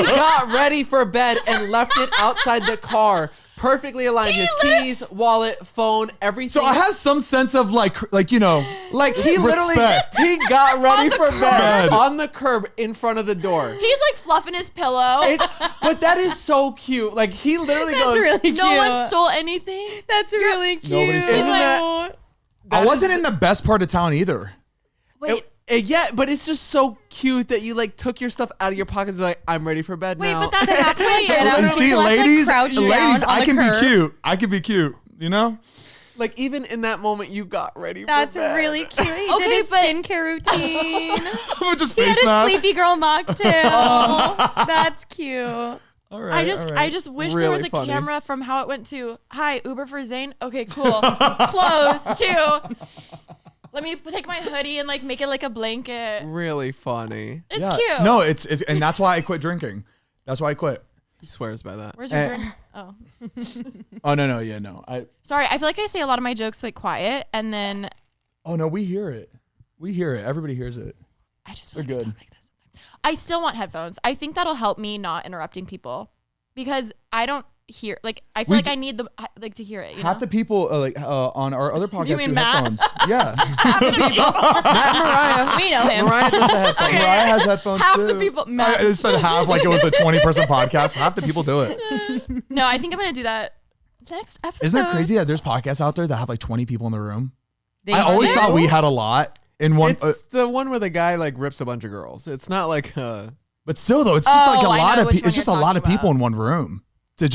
got ready for bed and left it outside the car, perfectly aligned. His keys, wallet, phone, everything. So I have some sense of like you know. like he literally Respect. he got ready the for bed curb. on the curb in front of the door. He's like fluffing his pillow. But that is so cute. Like he literally That's goes. really cute. no one stole anything. That's really cute. Nobody stole it. Isn't that- I wasn't in the best part of town either. Wait, Yeah, but it's just so cute that you like took your stuff out of your pockets and like, I'm ready for bed wait, now. but that's halfway. Yeah, You literally see, so let's, like, ladies, crouch down ladies, on I the can curb. be cute. I can be cute. You know. Like even in that moment, you got ready. That's for bed. really cute. He Okay, did his but- skincare routine. Just He had face a mask. sleepy girl mocktail. That's cute. All right. I just wish there was Really a funny. camera from how it went to, hi, Uber for Zane. Okay, cool. Close, too. Let me take my hoodie and like make it like a blanket. Really funny. It's Yeah. cute. No, it's and that's why I quit drinking. That's why I quit. He swears by that. Where's your drink? Oh. Oh no, yeah, no. Sorry, I feel like I say a lot of my jokes like quiet, and then Oh no, we hear it. We hear it. Everybody hears it. I just They're feel like I good. talk like this sometimes. I still want headphones. I think that'll help me not interrupting people because I don't hear like I feel We like d- I need the like to hear it. You Half know? the people on our other podcast mean do Matt? headphones. Yeah. Matt and Mariah. We know him. Mariah does the headphones. Mariah has headphones Half too. the people- I Matt. said half like it was a 20-person podcast. Half the people do it. No, I think I'm gonna do that next episode. Isn't it crazy that there's podcasts out there that have like 20 people in the room? They I always do? thought we had a lot in one. It's the one where the guy like rips a bunch of girls. It's not like But still, though, it's just like a Oh, I lot know of which people. one It's just a you're lot of talking people about. in one room. It's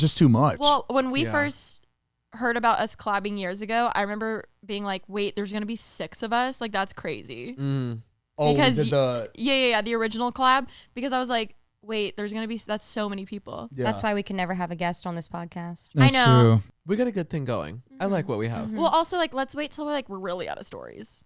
just too much. Well, when we Yeah. first heard about us collabing years ago, I remember being like, "Wait, there's gonna be 6 of us? Like that's crazy." oh, because we did the Yeah, the original collab. Because I was like, "Wait, there's gonna be that's so many people." yeah. That's why we can never have a guest on this podcast. That's I know. true. we got a good thing going. I like what we have. Well, also like let's wait till we're really out of stories.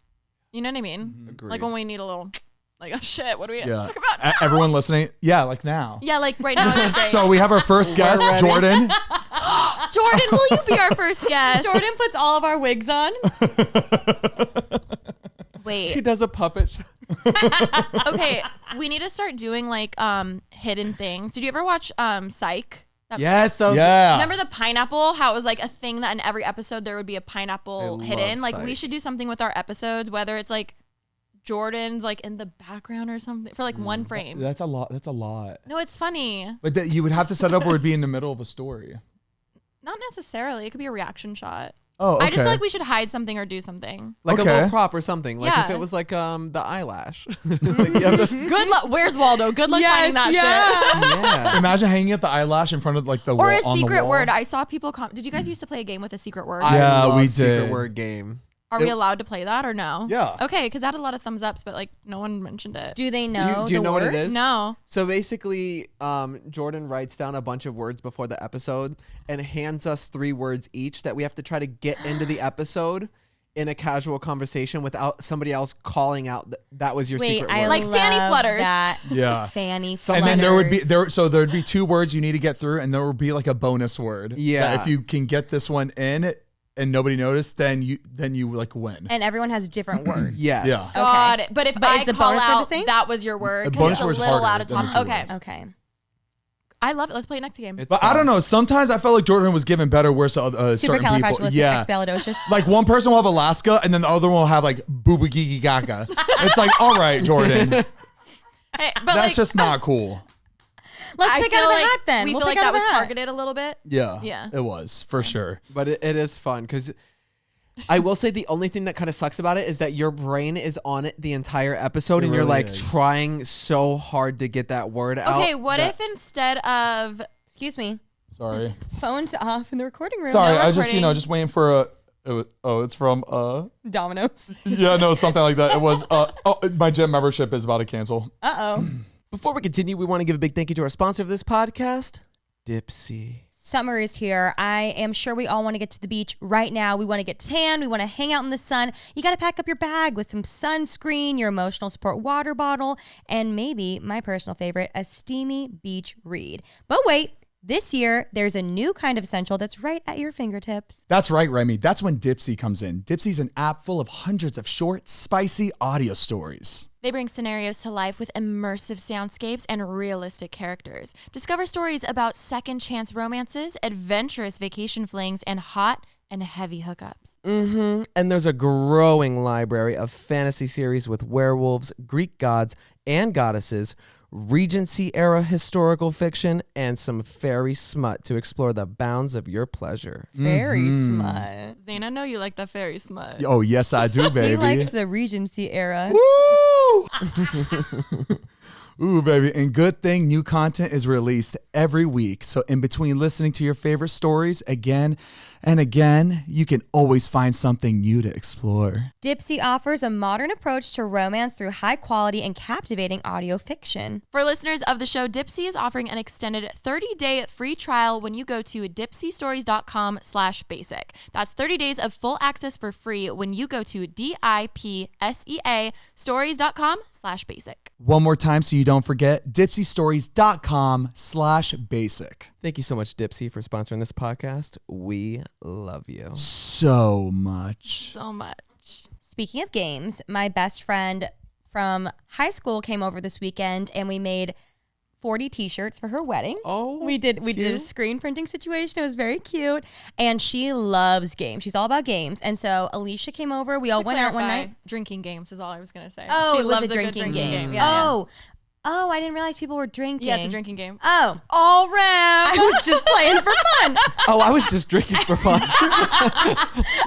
You know what I mean? Agreed. Like when we need a little, like oh shit, what do we Yeah. talk about? Now? Everyone listening, yeah, like now. Yeah, like right now. it'd be great. So we have our first guest, ready. Jordan. Jordan, will you be our first guest? Jordan puts all of our wigs on. He Wait. does a puppet show. Okay, we need to start doing like hidden things. Did you ever watch Psych? That- Yes. Those Yeah. Remember the pineapple? How it was like a thing that in every episode there would be a pineapple I hidden. love Like we Psych. should do something with our episodes, whether it's like Jordan's like in the background or something for like one frame. That's a lot. That's a lot. No, it's funny. But you would have to set it up where it'd be in the middle of a story. Not necessarily. It could be a reaction shot. Oh, okay. I just feel like we should hide something or do something. like a Okay. little prop or something. Like if Yeah. it was like the eyelash. Like, you have to- Good luck. Where's Waldo? Good luck finding that shit. yeah. Imagine hanging up the eyelash in front of like the Or wall, a on the secret wall. word. I saw people Did you guys used to play a game with a secret word? I Yeah, love we secret did. word game. Are we allowed to play that or no? Yeah. Okay, because that had a lot of thumbs ups, but like no one mentioned it. Do they know? Do you the know what it word? is? No. So basically, Jordan writes down a bunch of words before the episode and hands us 3 words each that we have to try to get into the episode in a casual conversation without somebody else calling out that was your Wait, secret I word. Like fanny love flutters. That. Yeah. Fanny So- flutters. And then there would be there'd be 2 words you need to get through, and there would be like a bonus word. Yeah. That if you can get this one in and nobody noticed, then you like win. And everyone has different words. Yes. Yeah. Got it. But if But I is the call bonus word the out same? that was your word, The because bonus it's a word's little harder out of than the time. 2 Okay. words. Okay. I love it. Let's play next game. It's But I fun. don't know. Sometimes I felt like Jordan was given better words to certain people. Yeah. Supercalifragilisticexpialidocious. Like one person will have Alaska, and then the other one will have like boo boo gigi gaga. It's like, all right, Jordan, Hey, but that's like, just not cool. Let's I pick feel out of the like hat then. we We'll feel pick like out that of was the hat. targeted a little bit. Yeah. Yeah. It was for sure. But it is fun because I will say the only thing that kind of sucks about it is that your brain is on it the entire episode It and you're really like is. trying so hard to get that word out. Okay, what that- if instead of Excuse me. Sorry. Phone's off in the recording room. Sorry, No I just recording. just waiting for it's from Domino's. yeah, no, something like that. It was my gym membership is about to cancel. Uh-oh. Before we continue, we want to give a big thank you to our sponsor of this podcast, Dipsea. Summer is here. I am sure we all want to get to the beach right now. We want to get tan. We want to hang out in the sun. You got to pack up your bag with some sunscreen, your emotional support water bottle, and maybe, my personal favorite, a steamy beach read. But wait, this year, there's a new kind of essential that's right at your fingertips. That's right, Remi. That's when Dipsea comes in. Dipsea's an app full of hundreds of short, spicy audio stories. They bring scenarios to life with immersive soundscapes and realistic characters. Discover stories about second chance romances, adventurous vacation flings, and hot and heavy hookups. Mm-hmm. And there's a growing library of fantasy series with werewolves, Greek gods and goddesses, Regency-era historical fiction, and some fairy smut to explore the bounds of your pleasure. Very smart. Zane, I know you like the fairy smut. Oh, yes, I do, He baby. likes the Regency era. Woo! Ooh, baby. And good thing new content is released every week. So in between listening to your favorite stories again and again, you can always find something new to explore. Dipsea offers a modern approach to romance through high quality and captivating audio fiction. For listeners of the show, Dipsea is offering an extended 30-day free trial when you go to dipseastories.com/basic. That's 30 days of full access for free when you go to DIPSEA stories.com/basic. One more time so you don't forget, dipseastories.com/basic. Thank you so much, Dipsea, for sponsoring this podcast. We love you. So much. So much. Speaking of games, my best friend from high school came over this weekend and we made 40 t-shirts for her wedding. Oh, we did a screen printing situation. It was very cute. And she loves games. She's all about games. And so Alisha came over. We all went out one night. Drinking games is all I was going to say. Oh, she it was loves a drinking game. Yeah, Oh, I didn't realize people were drinking. yeah, it's a drinking game. Oh, All Rem. I was just playing for fun. Oh, I was just drinking for fun.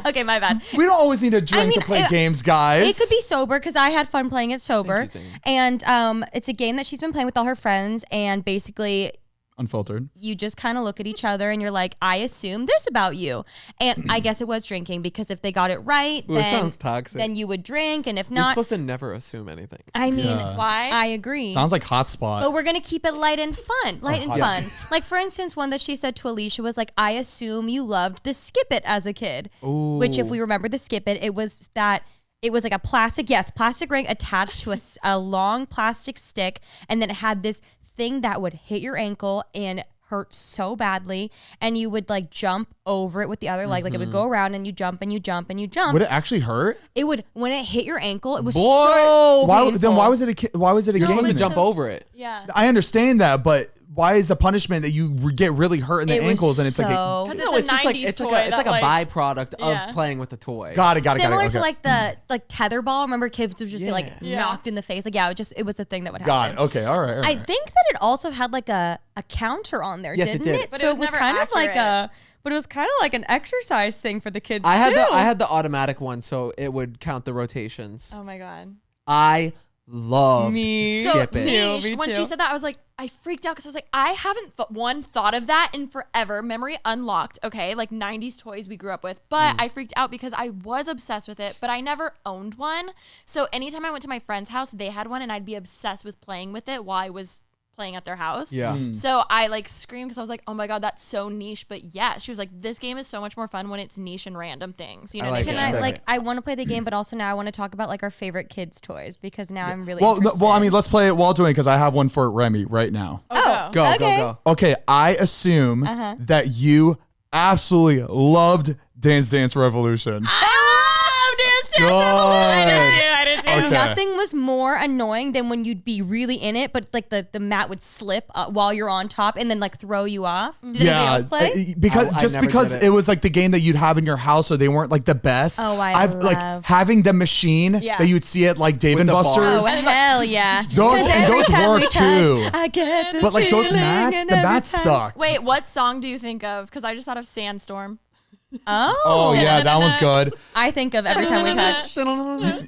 Okay, my bad. We don't always need a drink to play games, guys. It could be sober because I had fun playing it sober. Thank you, Zane. And it's a game that she's been playing with all her friends. And basically, Unfiltered. you just kind of look at each other and you're like, I assume this about you. And I guess it was drinking because if they got it right, Ooh, it sounds toxic. then you would drink. And if You're not, supposed to never assume anything. I mean, Yeah. Why? I agree. Sounds like hotspot. But we're going to keep it light and fun. Yes. Like, for instance, one that she said to Alisha was like, I assume you loved the Skip It as a kid. Which, if we remember the Skip It, it was like a plastic ring attached to a long plastic stick. And then it had this thing that would hit your ankle and hurt so badly. And you would like jump over it with the other leg. Like it would go around and you jump and you jump and you jump. Would it actually hurt? It would, when it hit your ankle, it was Boy. so Why painful. why was it a You're game? supposed to then? jump over it. yeah. I understand that, but why is the punishment that you get really hurt in the It was ankles and it's like so- Because No, it's it's a just like 90s it's toy like a that, byproduct Yeah. of playing with the toy. got it. Similar Okay. to like the tetherball. Remember, kids would just get like Yeah. knocked in the face. Like it was a thing that would Got happen. it. Okay. All right. I think that it also had like a counter on there, Yes, it didn't did. it? But so it was was never kind of like accurate. but it was kind of like an exercise thing for the kids. I had too. I had the automatic one, so it would count the rotations. Oh my God. I loved Me. So Skip It. niche. Me When too. she said that, I was like, I freaked out because I was like, I haven't thought of that in forever. Memory unlocked. Okay, like 90s toys we grew up with, but I freaked out because I was obsessed with it, but I never owned one. So anytime I went to my friend's house, they had one, and I'd be obsessed with playing with it while I was playing at their house. Yeah. So I like screamed because I was like, oh my God, that's so niche. But yeah, she was like, this game is so much more fun when it's niche and random things. You know I what I like mean? Can it. I Right. I want to play the game, but also now I want to talk about like our favorite kids' toys because now I'm really Well, interested. I mean, let's play it while doing because I have one for Remi right now. Oh, Go, Okay. go. Okay, I assume that you absolutely loved Dance Dance Revolution. Good. I did too. And Okay. nothing was more annoying than when you'd be really in it, but like the mat would slip while you're on top and then like throw you off. Did anybody else play? Because I just never because did it it. was like the game that you'd have in your house, so they weren't like the best. Oh, I've like love- having the machine Yeah. that you'd see at like Dave With and the Buster's. Oh, hell yeah. Those- 'Cause and every those time we work touch, too. I get this But like those feeling, mats, and the every mats time- sucked. Wait, what song do you think of? Because I just thought of Sandstorm. Oh yeah, that one's good. I think of every time we touch.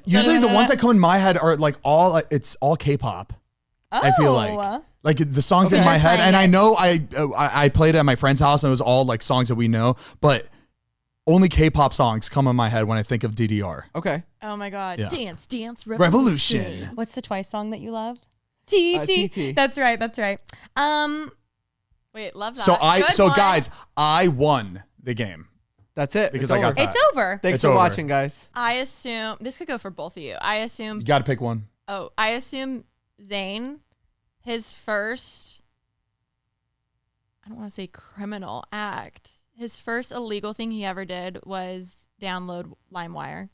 Usually the ones that come in my head are like it's all K-pop. I feel like the songs in Okay. my head, Playing and I it. know I played it at my friend's house, and it was all like songs that we know, but only K-pop songs come in my head when I think of DDR. Okay. Oh my God. Yeah. Dance, dance, Revolution. What's the Twice song that you love? TT. TT. That's right. Wait, love that. So Good one. guys, I won the game. That's it. Because It's I got over. that. It's over. Thanks It's for over. watching, guys. I assume this could go for both of you. I assume. You got to pick one. Oh, I assume Zane, his first. I don't want to say criminal act. His first illegal thing he ever did was download LimeWire.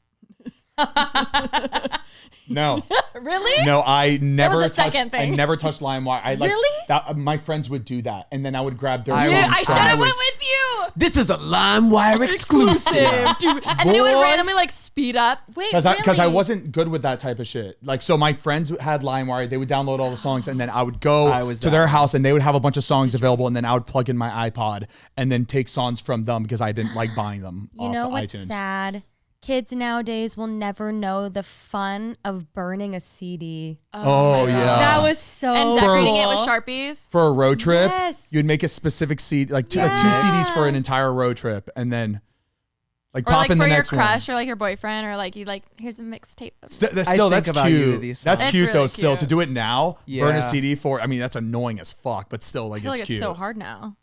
No, Really? no, I never was a touched. second I thing. never touched LimeWire. I like Really? that. My friends would do that, and then I would grab their. I songs would- Dude, I from should have my went list. with you. This is a LimeWire exclusive. Dude. And then it would Boy. randomly like speed up. Wait, Because I really? wasn't good with that type of shit. Like, so my friends had LimeWire. They would download all the songs, and then I would go I was to their that. house, and they would have a bunch of songs available, and then I would plug in my iPod and then take songs from them because I didn't like buying them You off know what's iTunes. sad kids nowadays will never know the fun of burning a CD. Oh, my yeah. God. That was so And decorating it cool. with Sharpies. For a road trip, Yes. you'd make a specific CD, like two CDs for an entire road trip, and then like Or pop like in for the your next crush one. or like your boyfriend or like you like here's a mixtape. of- That's I still, think that's about you to cute. these That's songs. cute It's though. really Still to cute. do it now, burn Yeah. a CD for. I mean, that's annoying as fuck, but still, like I feel it's like cute. it's so hard now.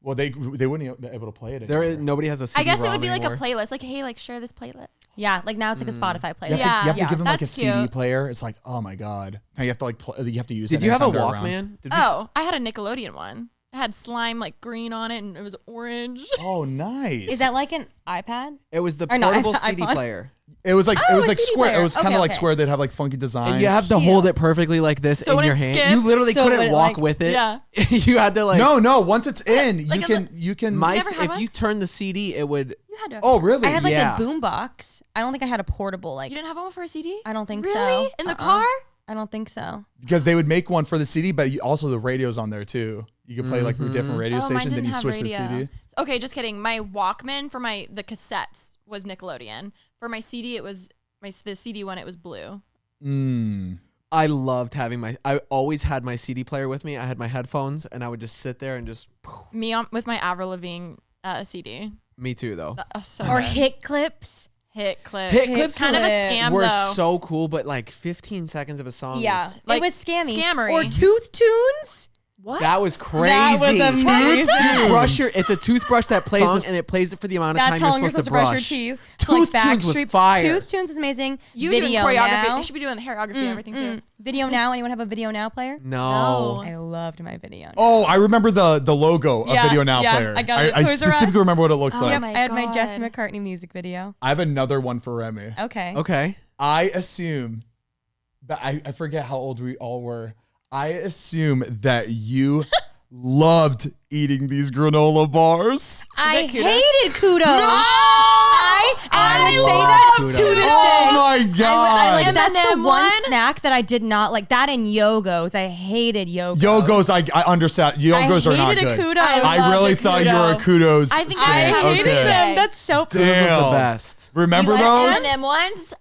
Well, they wouldn't be able to play it. There, anymore. nobody has a CD. I guess it would be like a anymore. playlist. Like, hey, like share this playlist. Yeah, like now it's like a Spotify playlist. You have to give them like a that's CD cute. player. It's like, oh my god. Now you have to like you have to use it. Did you have a anytime they're around. Walkman? Did we- Oh, I had a Nickelodeon one. It had slime like green on it and it was orange. Oh, nice. Is that like an iPad? It was the Or no, portable iPod. CD player. It was like Oh, it was a like CD square. player. It was kind of Okay, like okay. square. They'd have like funky designs. And you have to hold it perfectly like this So in when your it hand. skipped- You literally So couldn't when it, walk like- with it. Yeah. You had to like No. Once it's in, Like you can. My never had if one? you turn the CD, it would. You had to. Oh, really? I had like Yeah. a boombox. I don't think I had a portable like. You didn't have one for a CD? I don't think really? so. In the Uh-uh. car? I don't think so. Because they would make one for the CD, but also the radio's on there too. You could play like a different radio Oh, mine station, then didn't you have switch to radio. CD. Okay, just kidding. My Walkman for the cassettes was Nickelodeon. For my CD, it was the CD one. It was Blue. I loved having I always had my CD player with me. I had my headphones, and I would just sit there and just. Me with my Avril Lavigne CD. Me too, though. So Or good. hit clips. Hit clips. Hit clips kind of a clip. scam Were though. so cool, but like 15 seconds of a song. Yeah, was- Like, it was scammy. scammery. Or tooth tunes. What? that was crazy. That was amazing. It's a toothbrush that plays songs, and it plays it for the amount of That's time how you're long you're supposed supposed to to brush. brush your teeth. Tooth Tunes was fire. Tooth tunes is amazing. You video doing choreography? now. You should be doing choreography and everything too. Video now. Anyone have a video now player? No. I loved my video. Now. Oh, I remember the logo of Yeah, Video Now yeah, player. I got it at I Toys R Us. specifically remember what it looks Oh, like. Yep, my I had my God. Jesse McCartney music video. I have another one for Remi. Okay. Okay. I assume that I forget how old we all were. I assume that you loved eating these granola bars. I Kudos? hated kudos. I would say love that Kudos. to this day. Oh my god! I like that's the M&M one one? snack that I did not like. That and Yogos. I hated Yogos. Yogos, I understand. Yogos are not hated a good. Kudos. I I really loved a thought you were a Kudo. kudos. I think I I fan. hated Okay. them. That's so Those was the Damn. best. Remember You those? like M&M ones?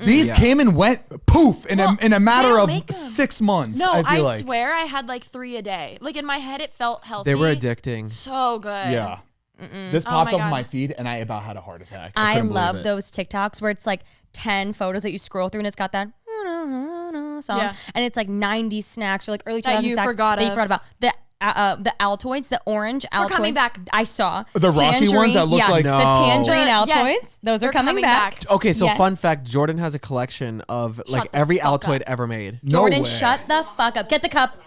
These Yeah. came and went poof in Well, a they matter don't of make 'em. 6 months. No, I I feel like. swear I had like 3 a day. Like in my head, it felt healthy. They were addicting. So good. Yeah. This Oh popped my up on God. my feed and I about had a heart attack. I couldn't believe love it. those TikToks where it's like 10 photos that you scroll through and it's got that song Yeah. and it's like 90s snacks or like early 2000s That you snacks forgot that you of. forgot about. The Altoids, the orange Altoids. coming back. I saw. The rocky ones that look like- the No. tangerine The- Altoids. yes, Those are they're coming back. Okay, so Yes. fun fact: Jordan has a collection of like the every fuck Altoid up. ever made. No Jordan, way. shut the fuck up. Get the cup.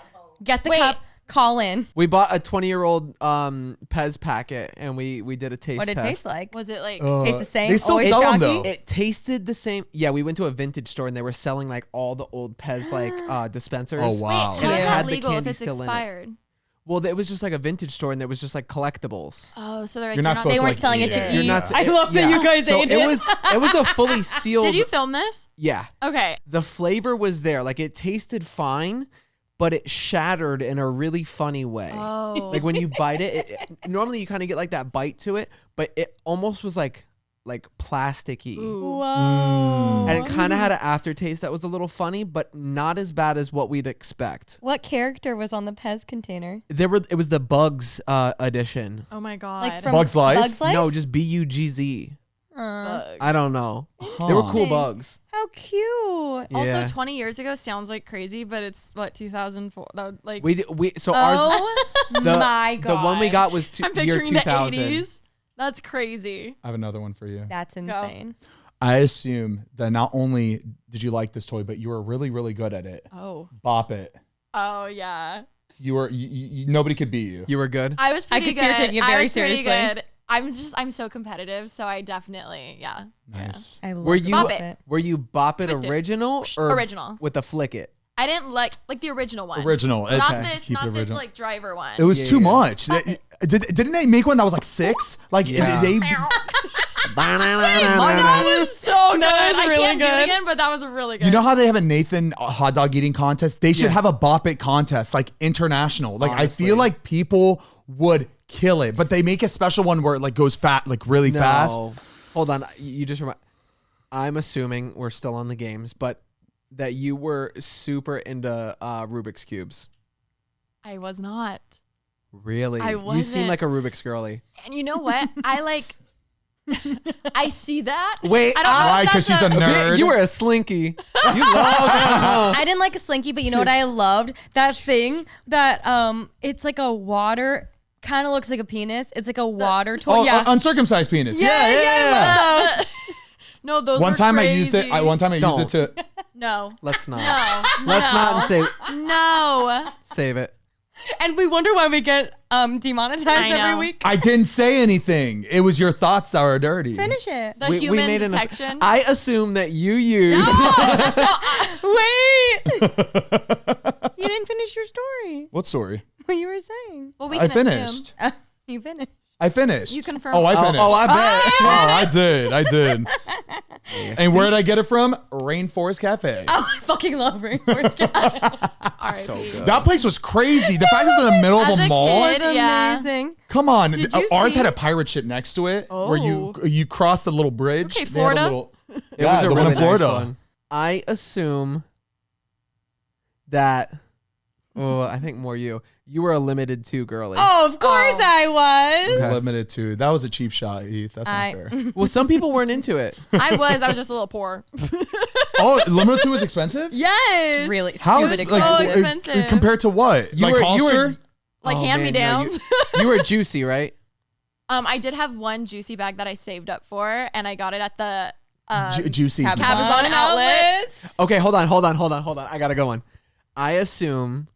Get the Wait. cup. Call in. We bought a 20-year-old Pez packet, and we did a taste What did it test. taste like? Was it like? Tastes the same. They still Always sell them chalky? though. It tasted the same. Yeah, we went to a vintage store and they were selling like all the old Pez like dispensers. Oh, Wait, wow. how And is it that had the legal if candy it's still in it. expired? Well, it was just like a vintage store and there was just like collectibles. Oh, so they're like You're not supposed They to, weren't like, selling eat it to it. eat. You're not. I love that you guys so ate it it. was a fully sealed. Did you film this? Yeah. Okay. The flavor was there. Like it tasted fine, but it shattered in a really funny way. Oh. Like when you bite it, normally you kind of get like that bite to it, but it almost was like plasticky. Whoa. And it kind of had an aftertaste that was a little funny, but not as bad as what we'd expect. What character was on the Pez container? It was the Bugs edition. Oh my god. Like from Bugs Life? Bugs Life? No, just Bugz. Bugs. I don't know. They were cool bugs. How cute. Also, Yeah. 20 years ago sounds like crazy, but it's what 2004. That would, like So ours Oh my god. the one we got was I'm year picturing the 2000. 80s. That's crazy. I have another one for you. That's insane. I assume that not only did you like this toy, but you were really, really good at it. Oh. Bop it. Oh yeah. You were nobody could beat you. You were good. I was pretty could good. see her taking it I very was pretty seriously. good. I'm so competitive, so I definitely Nice. I love Were you Bop It. were you Bop It Twist It. original or Original. with the Flick It? I didn't like the original one. Original. Not Okay. this, Keep it not this original. like driver one. It was Yeah, too yeah. much. Didn't they make one that was like 6? Like Yeah. they That was so good. I really can't do good. it again, but that was really good. You know how they have a Nathan hot dog eating contest? They should Yeah. have a Bop It contest, like international. Like Honestly. I feel like people would kill it, but they make a special one where it like goes fat, like really fast. No. Hold on. You just remind. I'm assuming we're still on the games, but that you were super into Rubik's cubes. I was not. Really? I You seem wasn't. like a Rubik's girly. And you know what? I see that. Wait, I don't know if Why? Because that's she's a nerd. You were a slinky. You love I didn't like a slinky, but you know what I loved? That thing that it's like a water, kind of looks like a penis. It's like a water toy. Oh, yeah. uncircumcised penis. Yeah. I love those. No, those One were time crazy. I used it. One time I used it to. No. Let's not. No. Let's no. not and say No. save it. And we wonder why we get demonetized I every know. week. I didn't say anything. It was your thoughts that were dirty. Finish it. The human detection. I assume that you used. Wait. You didn't finish your story. What story? What you were saying. well, we I can finished. assume. You finished. I finished. You confirm. Oh, I finished. Oh, I bet. Oh, I did. I did. And where did I get it from? Rainforest Cafe. Oh, I fucking love Rainforest R.I.P. So good. That place was crazy. The fact it was in the middle of As a a mall. kid, yeah. Amazing. Come on. Did you Ours see- had a pirate ship next to it where Oh. you cross the little bridge. Okay, They had a Florida. little- It Yeah, was a the one really in Florida. nice one. I assume that. Oh, I think more you. You were a limited 2 girly. Oh, of course I was. Okay. Limited to. That was a cheap shot, Heath. That's not fair. Well, some people weren't into it. I was just a little poor. Oh, limited to is expensive? Yes. Really How stupid is so expensive. expensive. compared to what? You like were- you Holster? were- Like Oh, hand me man, no, downs. you were juicy, right? I did have one juicy bag that I saved up for, and I got it at the Juicy's. Cabazon outlet. Okay, hold on. I gotta go on. I assume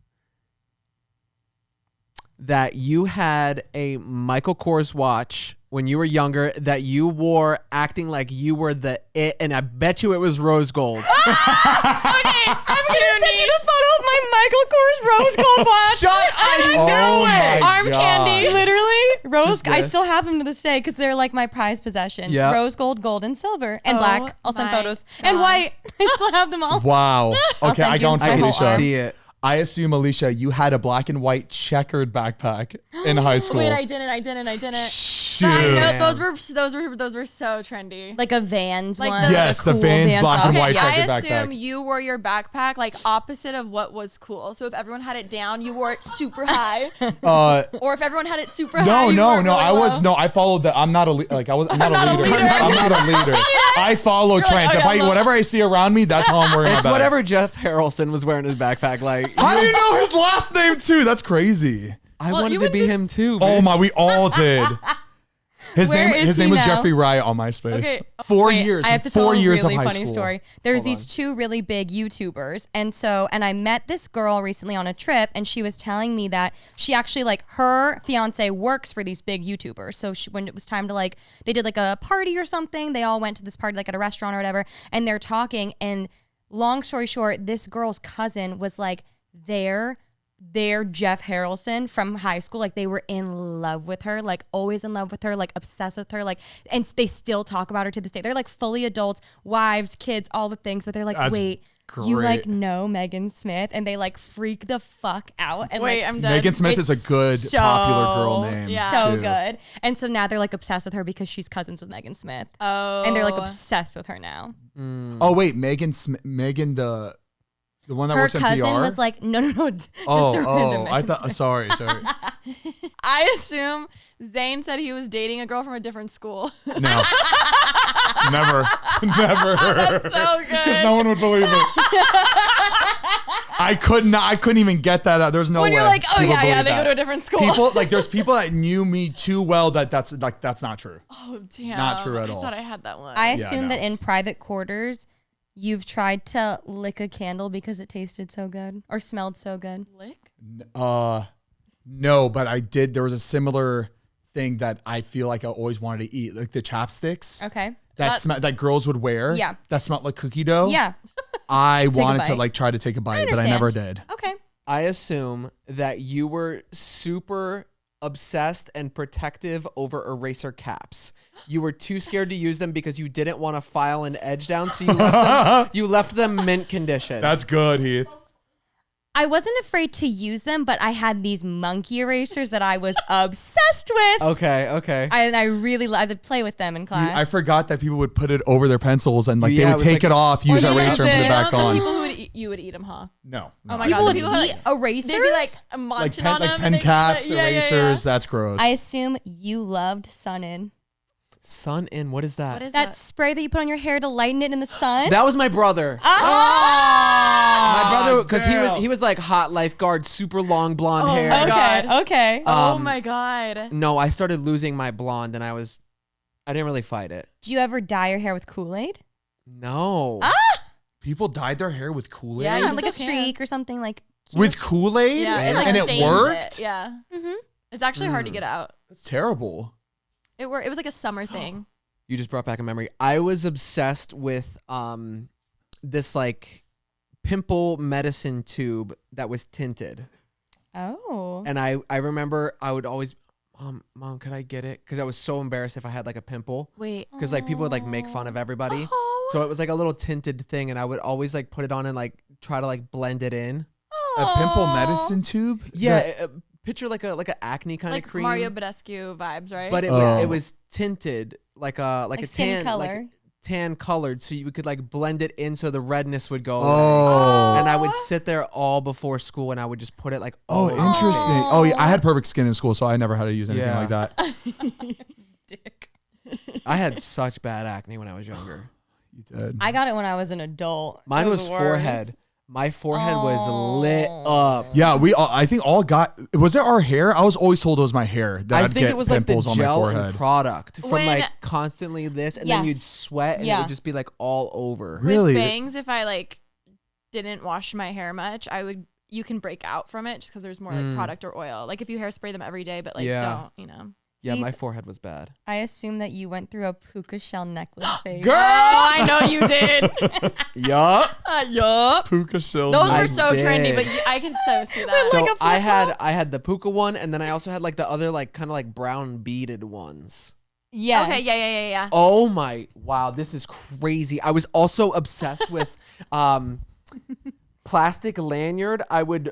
that you had a Michael Kors watch when you were younger that you wore acting like you were the it, and I bet you it was rose gold. I'm gonna send you the photo of my Michael Kors rose gold watch. Shut I Oh knew my it! Arm God. candy. Literally, rose. Just I guess. still have them to this day because they're like my prized possessions. Yeah. Rose gold, gold, and silver, and Oh black. I'll send my photos. And God. white. I still have them all. Wow. Okay, send I you got one for my I whole can arm. Alisha. see it. I assume, Alisha, you had a black and white checkered backpack in high school. Wait, I didn't. Shoot. But I know Damn. those were so trendy. Like a Vans Like one. the- Yes, the cool Vans black and outfit. white Yeah. checkered I assume backpack. you wore your backpack like opposite of what was cool. So if everyone had it down, you wore it super high. Or if everyone had it super high, No, you wore no, it no. really I was low. no. I followed the. I'm not a like. I'm not a leader. leader. I'm not a leader. I follow trends. okay, If I I'm whatever I see around me, that's how I'm wearing It's my bag. whatever Jeff Harrelson was wearing in his backpack. Like, How do you know his last name too? That's crazy. I Well, wanted you to would be just- him too. Oh bitch. my, we all did. His Where name. is His he name was now? Jeffrey Wright on MySpace. Okay. 4 Wait, years. I have to tell 4 a years really of high funny school. story. There's Hold these 2 really big YouTubers, and I met this girl recently on a trip, and she was telling me that she actually like her fiance works for these big YouTubers. So when it was time to like, they did like a party or something. They all went to this party like at a restaurant or whatever, and they're talking. And long story short, this girl's cousin was like their Jeff Harrelson from high school. Like they were in love with her, like always in love with her, like obsessed with her, like, and they still talk about her to this day. They're like fully adults, wives, kids, all the things, but they're like, That's wait, you great. like know Megan Smith? And they like freak the fuck out. And Wait, like, I'm done. Megan Smith is a it's good so- popular girl name. Yeah. so too. good. And so now they're like obsessed with her because she's cousins with Megan Smith. Oh. And they're like obsessed with her now. Oh wait, Megan the one that Her works in cousin PR. was like, no. Just a Oh, random I Megan thought. Sorry. I assume Zane said he was dating a girl from a different school. No. Never. So good. Because no one would believe it. I couldn't even get that out. There's no when way. you're like, oh people yeah, believe they go that. to a different school. People like there's people that knew me too well that's not true. oh damn. Not true at all. I thought I had that one. I Yeah, assume no. that in private quarters, you've tried to lick a candle because it tasted so good or smelled so good. Lick? No, but I did. There was a similar thing that I feel like I always wanted to eat, like the chapsticks Okay. that girls would wear. Yeah. That smelled like cookie dough. Yeah. I a wanted to bite. like try to take a bite, but I understand. never did. Okay. I assume that you were super obsessed and protective over eraser caps. You were too scared to use them because you didn't want to file an edge down, so you left them mint condition. That's good, Heath. I wasn't afraid to use them, but I had these monkey erasers that I was obsessed with. Okay. I really loved to play with them in class. I forgot that people would put it over their pencils and like Yeah, they it would was take like- it off, use an eraser, and put it back The on. people who would you would eat them, huh? No. Oh my People god, would the people who eat erasers? They'd be like Like munching pen, on like them. pen and they'd be caps, like, erasers. That's gross. I assume you loved Sun In. Sun In, what is that? What is That that? spray that you put on your hair to lighten it in the sun. That was my brother. Ah, My brother, because damn. he was like hot lifeguard, super long blonde hair. my God. Okay. Oh Um, my god. No, I started losing my blonde, and I didn't really fight it. Do you ever dye your hair with Kool-Aid? No. People dyed their hair with Kool-Aid. Yeah, Yeah, you like a still can. streak or something like. With Kool-Aid? Yeah, it, like, and it stains worked? Yeah. Mm-hmm. It's actually hard to get out. That's terrible. It was like a summer thing. You just brought back a memory. I was obsessed with this like pimple medicine tube that was tinted. Oh. And I remember I would always, Mom, could I get it? Because I was so embarrassed if I had like a pimple. Wait. Because like people would like make fun of everybody. Oh. So it was like a little tinted thing, and I would always like put it on and like try to like blend it in. A pimple medicine tube? Yeah, That- picture like a acne kind Like of cream. Mario Badescu vibes, right? But Oh. it was tinted like a Like a skin tan color. like tan colored, so you could like blend it in so the redness would go away. Oh. And I would sit there all before school, and I would just put it like Oh, all over my interesting. face. Oh, yeah, I had perfect skin in school, so I never had to use anything Yeah. like that. Dick. I had such bad acne when I was younger. You did. I got it when I was an adult. Mine It was the worst. forehead. My forehead was Oh. lit up. Yeah, we all, I think all got, was it our hair? I was always told it was my hair that I I'd think get it was like the pimples on my gel and forehead. product from When- like constantly this, and then Yes. you'd sweat, and it Yeah. would just be like all over. Really? With bangs, if I like didn't wash my hair much, you can break out from it just because there's more like product or oil. Like if you hairspray them every day, but like Yeah. don't. Yeah, my Heath- forehead was bad. I assume that you went through a puka shell necklace phase. Girl, I know you did. yup. Yup. Puka shell. Those I were so trendy, did. but I can so see that. So like a I had the puka one, and then I also had like the other like kind of like brown beaded ones. Yes. Okay, yeah. Oh my, wow, this is crazy. I was also obsessed with plastic lanyard. I would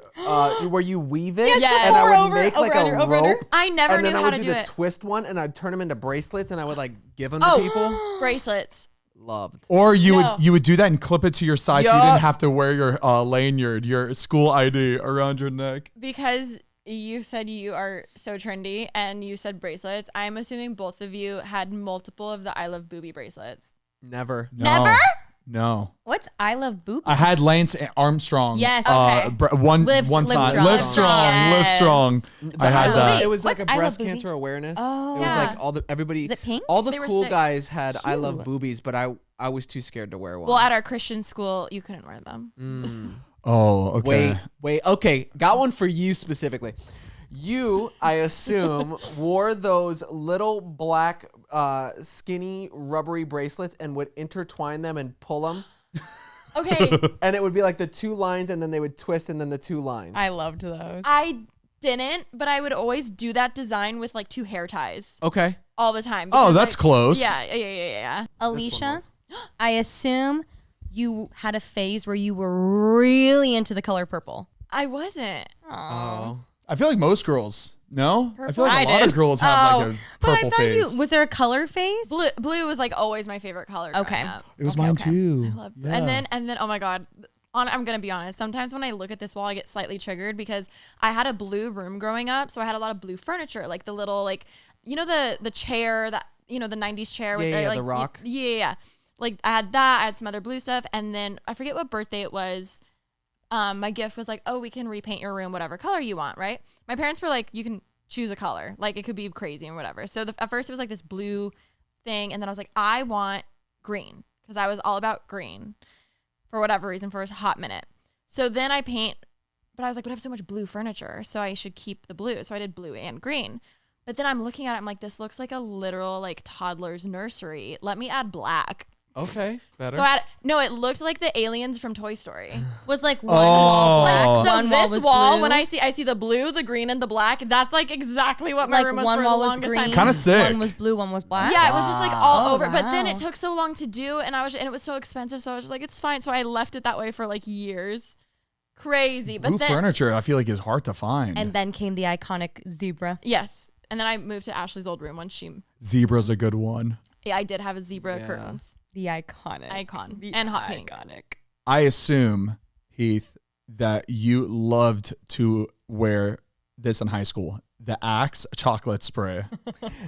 where you weave it, Yes, and I would over, make over, like under, a over, under. rope. I never And knew then I how would to do do the it. twist one, and I'd turn them into bracelets, and I would like give them to Oh, people. bracelets. Loved. Or you No. would do that and clip it to your side so you Yup. didn't have to wear your lanyard, your school ID around your neck. Because you said you are so trendy and you said bracelets, I'm assuming both of you had multiple of the I Love Booby bracelets. Never. No. Never? No. What's I Love Boop? I had Lance Armstrong. Yes. Okay. One Live time. strong. Live strong. Live Yes. strong. I had Oh, that. wait. It was like a What's I Love breast Booby? cancer awareness. Oh. It was Yeah. like everybody. Is it pink? All the They were cool thick. guys had I Love Cute. Boobies, but I was too scared to wear one. Well, at our Christian school, you couldn't wear them. Oh, okay. Wait. Okay, got one for you specifically. You, I assume, wore those little black, skinny, rubbery bracelets and would intertwine them and pull them, Okay, and it would be like the two lines, and then they would twist, and then the two lines. I loved those. I didn't, but I would always do that design with like 2 hair ties Okay. all the time. Oh, because that's close. Yeah. Alicia, I assume you had a phase where you were really into the color purple. I wasn't. Oh. I feel like most girls. No? I feel Purple? like I a lot of did. girls have like Oh, a But I purple thought phase. was there a color phase? Blue was like always my favorite color. growing Okay. up. It was Okay, mine okay. too. Love- Yeah. And then oh my god, I'm gonna be honest. Sometimes when I look at this wall, I get slightly triggered because I had a blue room growing up, so I had a lot of blue furniture, like the little like the chair that the 90s chair with Yeah, like the rock. Yeah. Like I had that. I had some other blue stuff, and then I forget what birthday it was. My gift was like, oh, we can repaint your room whatever color you want, right? My parents were like, you can choose a color, like it could be crazy and whatever. So at first it was like this blue thing, and then I was like, I want green because I was all about green for whatever reason for a hot minute. So then I paint, but I was like, but I have so much blue furniture, so I should keep the blue. So I did blue and green. But then I'm looking at it, I'm like, this looks like a literal like toddler's nursery. Let me add black. Okay. Better. So it looked like the aliens from Toy Story. Was like one wall black, Oh. So one wall this was wall, blue. when I see the blue, the green, and the black, that's like exactly what my like room was one for wall the was longest green, time. Kinda sick. One was blue, one was black. Yeah, it was just like all Oh, over. But then wow. it took so long to do, and it was so expensive. So I was just like, it's fine. So I left it that way for like years. crazy. But Blue then, furniture, I feel like is hard to find. And then came the iconic zebra. yes. And then I moved to Ashley's old room when Zebra's a good one. yeah, I did have a zebra curtains. The iconic. Icon. The And hot pink. iconic. I assume, Heath, that you loved to wear this in high school. The Axe chocolate spray.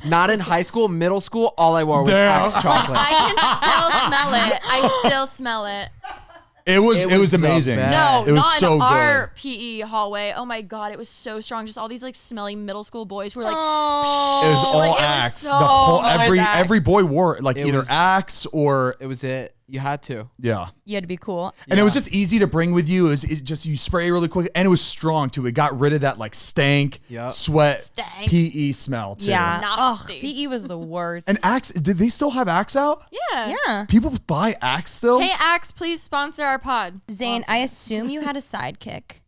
Not in high school, middle school. All I wore was Damn. Axe chocolate. I can still smell it. I still smell it. It was the amazing. best. No, it was not so in our good. PE hallway. Oh my God, it was so strong. Just all these like smelly middle school boys who were like, It was all Like, it was Axe. so the whole always Axe. every boy wore it, like It either was- Axe or It was it. You had to. yeah. You had to be cool. And it was just easy to bring with you. It just you spray really quick, and it was strong too. It got rid of that like stank, Yep. sweat, Stank. PE smell too. Yeah. Nasty. PE was the worst. And Axe, did they still have Axe out? yeah. yeah. People buy Axe still? Hey, Axe, please sponsor our pod. Zane, I assume you had a sidekick.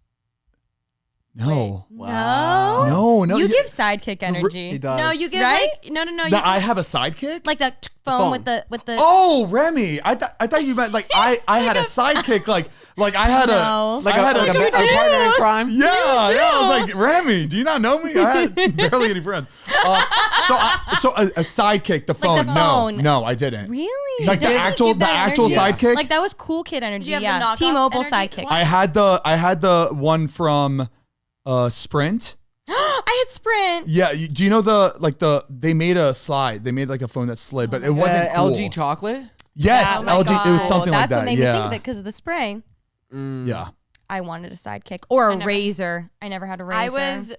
No. No. No. You yeah. give sidekick He energy. does. No, you give Right? like no. You That I give- have a sidekick? Like the phone phone. with the Oh, Remy. I thought you meant like I had a sidekick like I had No. a like I had a partner in crime. Yeah, I was like, Remy, do you not know me? I had barely any friends. So a sidekick, the phone. the phone. No, I didn't. Really? Like the Didn't actual give that actual energy? sidekick. Like that was cool kid energy. you have the Yeah. knockoff T-Mobile energy sidekick. one? I had the one from Sprint. I had Sprint. Yeah, do you know they made a slide. They made like a phone that slid, but it wasn't cool. LG chocolate. Yes, Oh my LG. It was God. something like That's that. what made me think Yeah. of it because of the spray. Yeah. I wanted a sidekick or a never- razor. I never had a razor.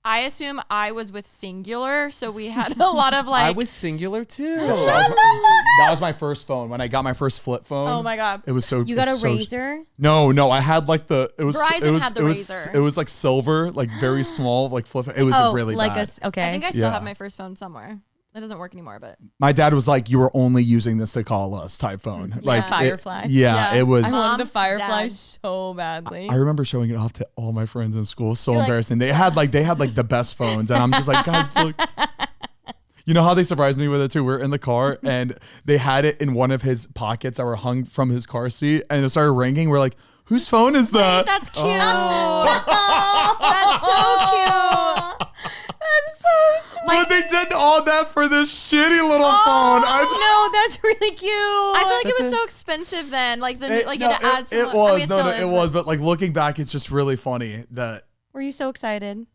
I assume I was with Singular, so we had a lot of like. I was singular too. That was my first phone. When I got my first flip phone. Oh my God. It was so. You got a so- razor? No. I had like it was. Verizon it was, had the it was, razor. It was like silver, like very small, like flip. It was really like bad. okay. I think I still Yeah. have my first phone somewhere. It doesn't work anymore, but My dad was like, "You were only using this to call us," type phone. Like it- Firefly. Yeah. it was. I wanted a Mom, Firefly Dad. so badly. I remember showing it off to all my friends in school. So You're like- embarrassing. They had like the best phones, and I'm just like, guys, look. You know how they surprised me with it too? We're in the car, and they had it in one of his pockets that were hung from his car seat, and it started ringing. We're like, whose phone is that? that's cute. That's so cute. That's so sweet. But they did all that for this shitty little phone. No, that's really cute. I feel like it was so expensive then. Like the It, like no, you had to add. it some- was I mean, it still is, it but- was, but like looking back, it's just really funny that Were you so excited?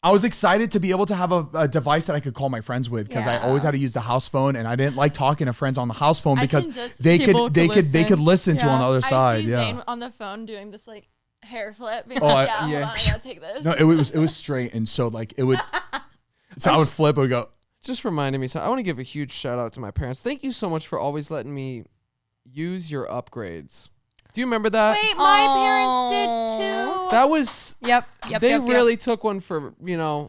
I was excited to be able to have a device that I could call my friends with because I Yeah. always had to use the house phone, and I didn't like talking to friends on the house phone I because can just- they People could they could listen to Yeah. on the other I side. see Yeah. Zane on the phone doing this like hair flip. Being Oh, like, I- yeah, yeah. hold on, I gotta take this. No, it was straight, and so like it would. So I would flip. It would go. Just reminded me. So I want to give a huge shout out to my parents. Thank you so much for always letting me use your upgrades. Do you remember that? Wait, my parents did too. That was. Yep. They really took one for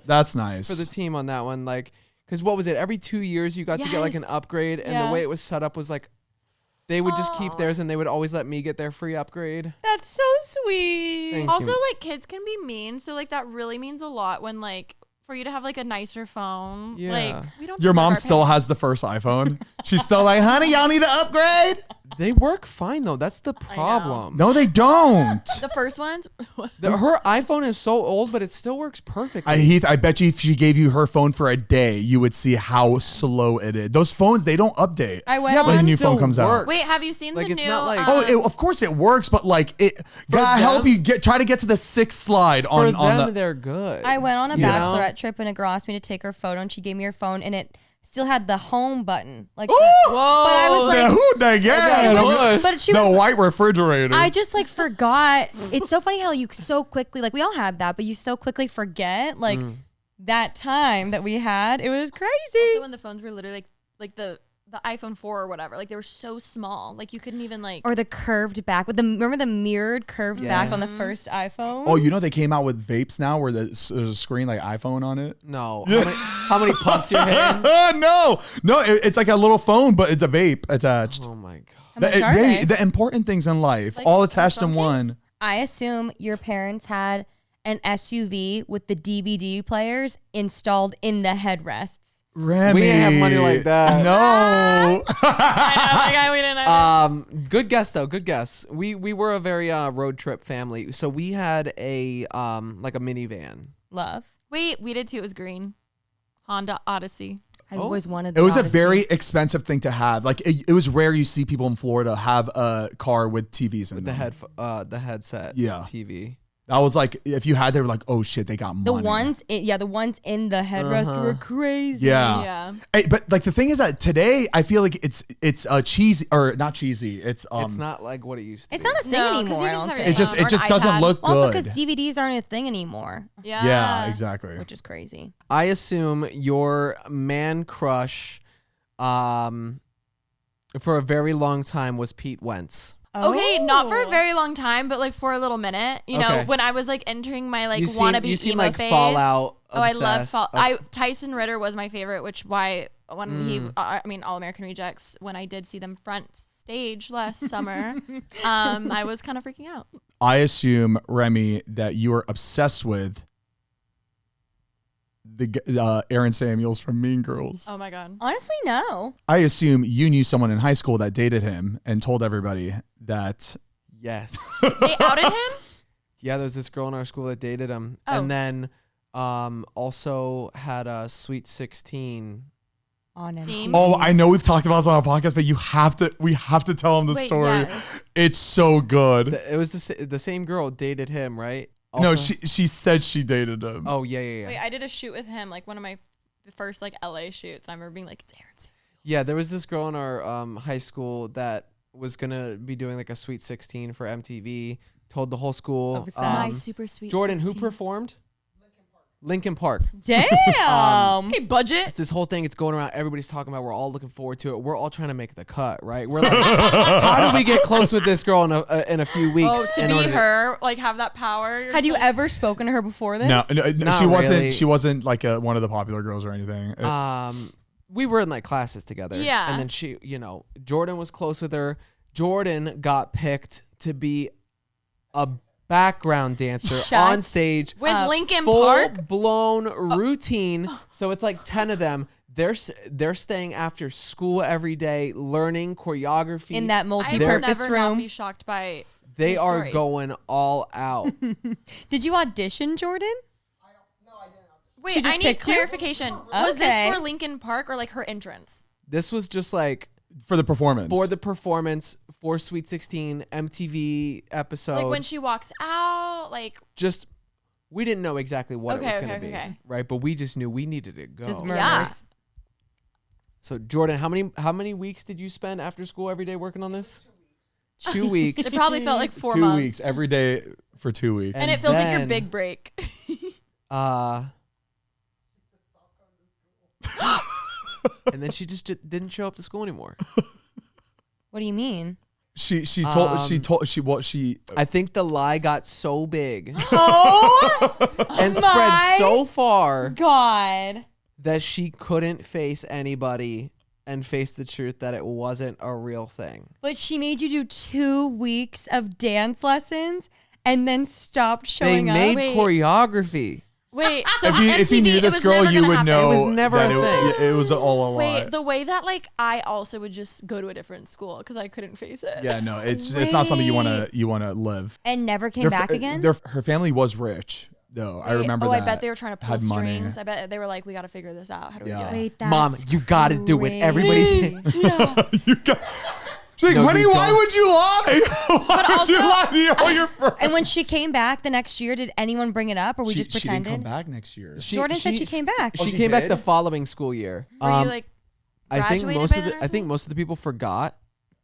That's nice. for the team on that one. Like, because what was it? Every 2 years you got to get like an Yes. upgrade, and Yeah. the way it was set up was like they would just keep Aw. theirs, and they would always let me get their free upgrade. That's so sweet. Thank Also, you. like kids can be mean, so like that really means a lot when like for you to have like a nicer phone. Yeah. Like we don't. Your deserve mom our still parents. has the first iPhone. She's still like, honey, y'all need to upgrade. They work fine though. That's the problem. No, they don't. the first ones. Her iPhone is so old, but it still works perfectly. Heath, I bet you if she gave you her phone for a day, you would see how slow it is. Those phones, they don't update. I went yeah, on. but When it the new still phone comes out. works. Wait, have you seen Like, the it's new? not like- Of course it works, but like it gotta them- help you try to get to the sixth slide For on them, the. they're good. I went on a Yeah. bachelorette trip and a girl asked me to take her photo and she gave me her phone and it still had the home button. Like Ooh! but I was like but she the was white refrigerator. I just like forgot. It's so funny how you so quickly like we all had that, but you so quickly forget like that time that we had. It was crazy. Also, when the phones were literally like the iPhone 4 or whatever, like they were so small, like you couldn't even like. Or the curved back with the remember the mirrored curved back on the first iPhone. Oh, you know they came out with vapes now where there's a screen like iPhone on it. No. How many puffs you're hitting? no, it's like a little phone, but it's a vape attached. Oh my god. How much are Baby, they? the important things in life, Like all attached in phone one. I assume your parents had an SUV with the DVD players installed in the headrests. Remi. We ain't have money like that. No. We didn't. Good guess though. Good guess. We were a very road trip family. So we had a like a minivan. Love. Wait, we did too. It was green. Honda Odyssey. I always wanted. It was a Odyssey. very expensive thing to have. Like it was rare you see people in Florida have a car with TVs in them. The headset. Yeah. TV. I was like, if you had, they were like, oh shit, they got money. The ones in the headrest were crazy. Yeah. Hey, but like the thing is that today I feel like it's cheesy or not cheesy. It's not like what it used to It's be. not a thing No, 'cause anymore. you I can don't just have think. your it just or an doesn't iPad. look Also, good. because DVDs aren't a thing anymore, Yeah, exactly. which is crazy. I assume your man crush for a very long time was Pete Wentz. Okay, not for a Oh. very long time, but like for a little minute. You know, Okay. when I was like entering my like You seem- wannabe you seem emo like phase. Fallout Oh, I love obsessed. Fall. Tyson Ritter was my favorite, which why when he, I mean, All American Rejects. When I did see them front stage last summer, I was kind of freaking out. I assume, Remi, that you are obsessed with the Aaron Samuels from Mean Girls. Oh my god. Honestly, no. I assume you knew someone in high school that dated him and told everybody that. Yes. They outed him? Yeah, there's this girl in our school that dated him, Oh. and then also had a Sweet 16. On MTV. Theme? Oh, I know we've talked about this on our podcast, but we have to tell him the Wait, story. yes. It's so good. It was the same girl dated him, right? No, Also- she said she dated him. Oh yeah. Wait, I did a shoot with him, like one of my first like LA shoots. I remember being like, it's Aaron Samuels. Yeah, there was this girl in our high school that was gonna be doing like a Sweet 16 for MTV. Told the whole school. Oh, sad. My super sweet Jordan, 16. who performed? Linkin Park. Damn. Okay, budget. It's this whole thing. It's going around. Everybody's talking about. We're all looking forward to it. We're all trying to make the cut, right? We're like, how do we get close with this girl in a few weeks? Oh, to in be order her, like have that power. You're Had you so- ever spoken to her before this? No, Not she wasn't. really. She wasn't like one of the popular girls or anything. We were in like classes together. Yeah. And then she, Jordan was close with her. Jordan got picked to be a background dancer Shut on stage. with Linkin Full Park. blown routine. So it's like 10 of them. They're staying after school every day, learning choreography. In that I would multi-purpose never not room. be shocked by. They these are stories. going all out. Did you audition, Jordan? She Wait, just I need picked you? clarification. Was this Okay. for Linkin Park or like her entrance? This was just like for the performance. for the performance for Sweet 16 MTV episode. Like when she walks out, like Just we didn't know exactly what it was Okay, going to okay, be, okay. right? But we just knew we needed to go. Just Yeah. murmurs. So Jordan, how many weeks did you spend after school every day working on this? 2 weeks. it probably felt like 4 2 months. weeks every day for 2 weeks. And And it feels like your then- big break. And then she just didn't show up to school anymore. What do you mean? she I think the lie got so big Oh and My spread so far God. that she couldn't face anybody and face the truth that it wasn't a real thing. But she made you do 2 weeks of dance lessons and then stopped They showing made up. Wait. choreography. Wait, so if you MTV, knew it this was girl, never you gonna would happen. know It was never that a thing. it was all a lie. Wait, the way that like I also would just go to a different school because I couldn't face it. Yeah, no, it's not something you want to live. And never came back again? Her family was rich, though. I remember that. I bet they were trying to pull had money. strings. I bet they were like, we got to figure this out. How do we Yeah. do it? Wait, that's Mom, you got to do it. Everybody. crazy. You got, she's like, No, honey, you why don't. would you lie? Why would you also- lie to all your friends? And when she came back the next year, did anyone bring it up or we just She didn't pretended? come back next year. Jordan said she came back. Oh, She she came back did? the following school year. Were you like I think graduated most by of then the or I think something? most of the people forgot,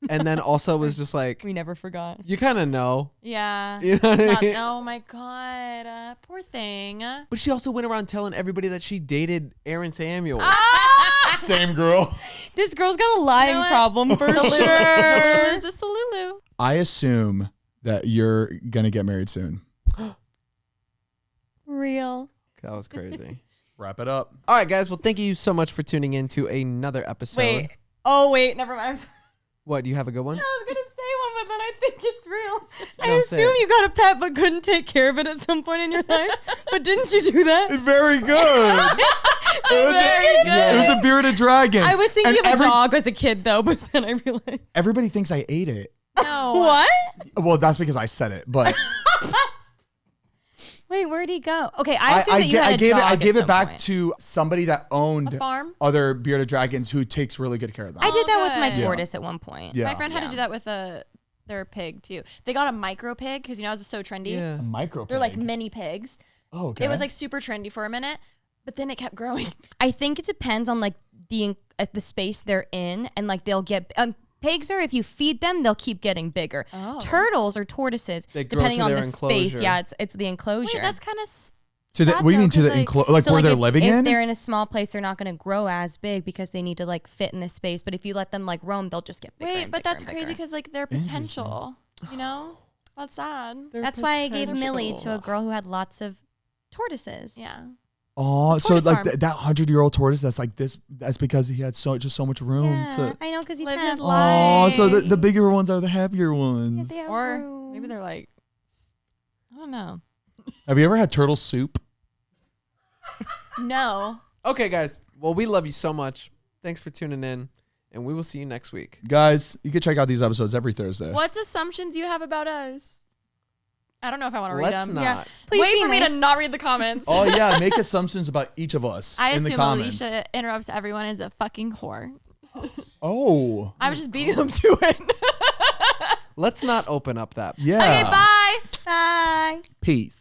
and then also was just like, We never forgot. you kind of know. Yeah. You know what I Not- mean? oh my god, poor thing. But she also went around telling everybody that she dated Aaron Samuels. Same girl. This girl's got a lying what? problem for Delulu. sure. Delulu's the Salulu. I assume that you're gonna get married soon. Real. That was crazy. Wrap it up. All right, guys. Well, thank you so much for tuning in to another episode. Wait. Oh, wait. Never mind. What? Do you have a good one? I was going to say one, but then I think it's real. I No, say assume it. you got a pet but couldn't take care of it at some point in your life. But didn't you do that? Very good. It was a bearded dragon. I was thinking And of a dog as a kid though, but then I realized. Everybody thinks I ate it. No. What? Well, that's because I said it, but Wait, where'd he go? Okay, I assumed that you had a dog I gave at it some back point. to somebody that owned A farm? other bearded dragons who takes really good care of them. I did that with my good. tortoise at one point. Yeah. My friend had to do that with their pig too. They got a micro pig because it was so trendy. Yeah. A micro. They're like mini pigs. Oh, okay. It was like super trendy for a minute, but then it kept growing. I think it depends on like the space they're in, and like they'll get. Pigs are, if you feed them, they'll keep getting bigger. Oh. Turtles or tortoises, They grow depending to on their the space. enclosure. Yeah, it's the enclosure. Wait, that's kind of to the, what do you mean to the like So, where they're if, living if in? they're in a small place, they're not going to grow as big because they need to like fit in this space. But if you let them like roam, they'll just get bigger. Wait, and but bigger that's and crazy bigger. because like their potential, you know, that's sad. That's why I gave Millie to a potential. girl who had lots of tortoises. Yeah. Oh, so tortoise like farm. that 100-year-old tortoise. That's like this. That's because he had so much room Yeah, to. I know because he's Live happy. his Oh, life. so the bigger ones are the happier ones. they have Or room. maybe they're like, I don't know. Have you ever had turtle soup? No. Okay, guys. Well, we love you so much. Thanks for tuning in, and we will see you next week. Guys, you can check out these episodes every Thursday. What's assumptions you have about us? I don't know if I want to read Let's them. not. Yeah. Please Wait be for me to nice. not read the comments. Oh yeah, make assumptions about each of us I in the assume comments. Alisha interrupts everyone as a fucking whore. Oh, I was just beating them to it. Let's not open up that. yeah. Okay, bye. Bye. Peace.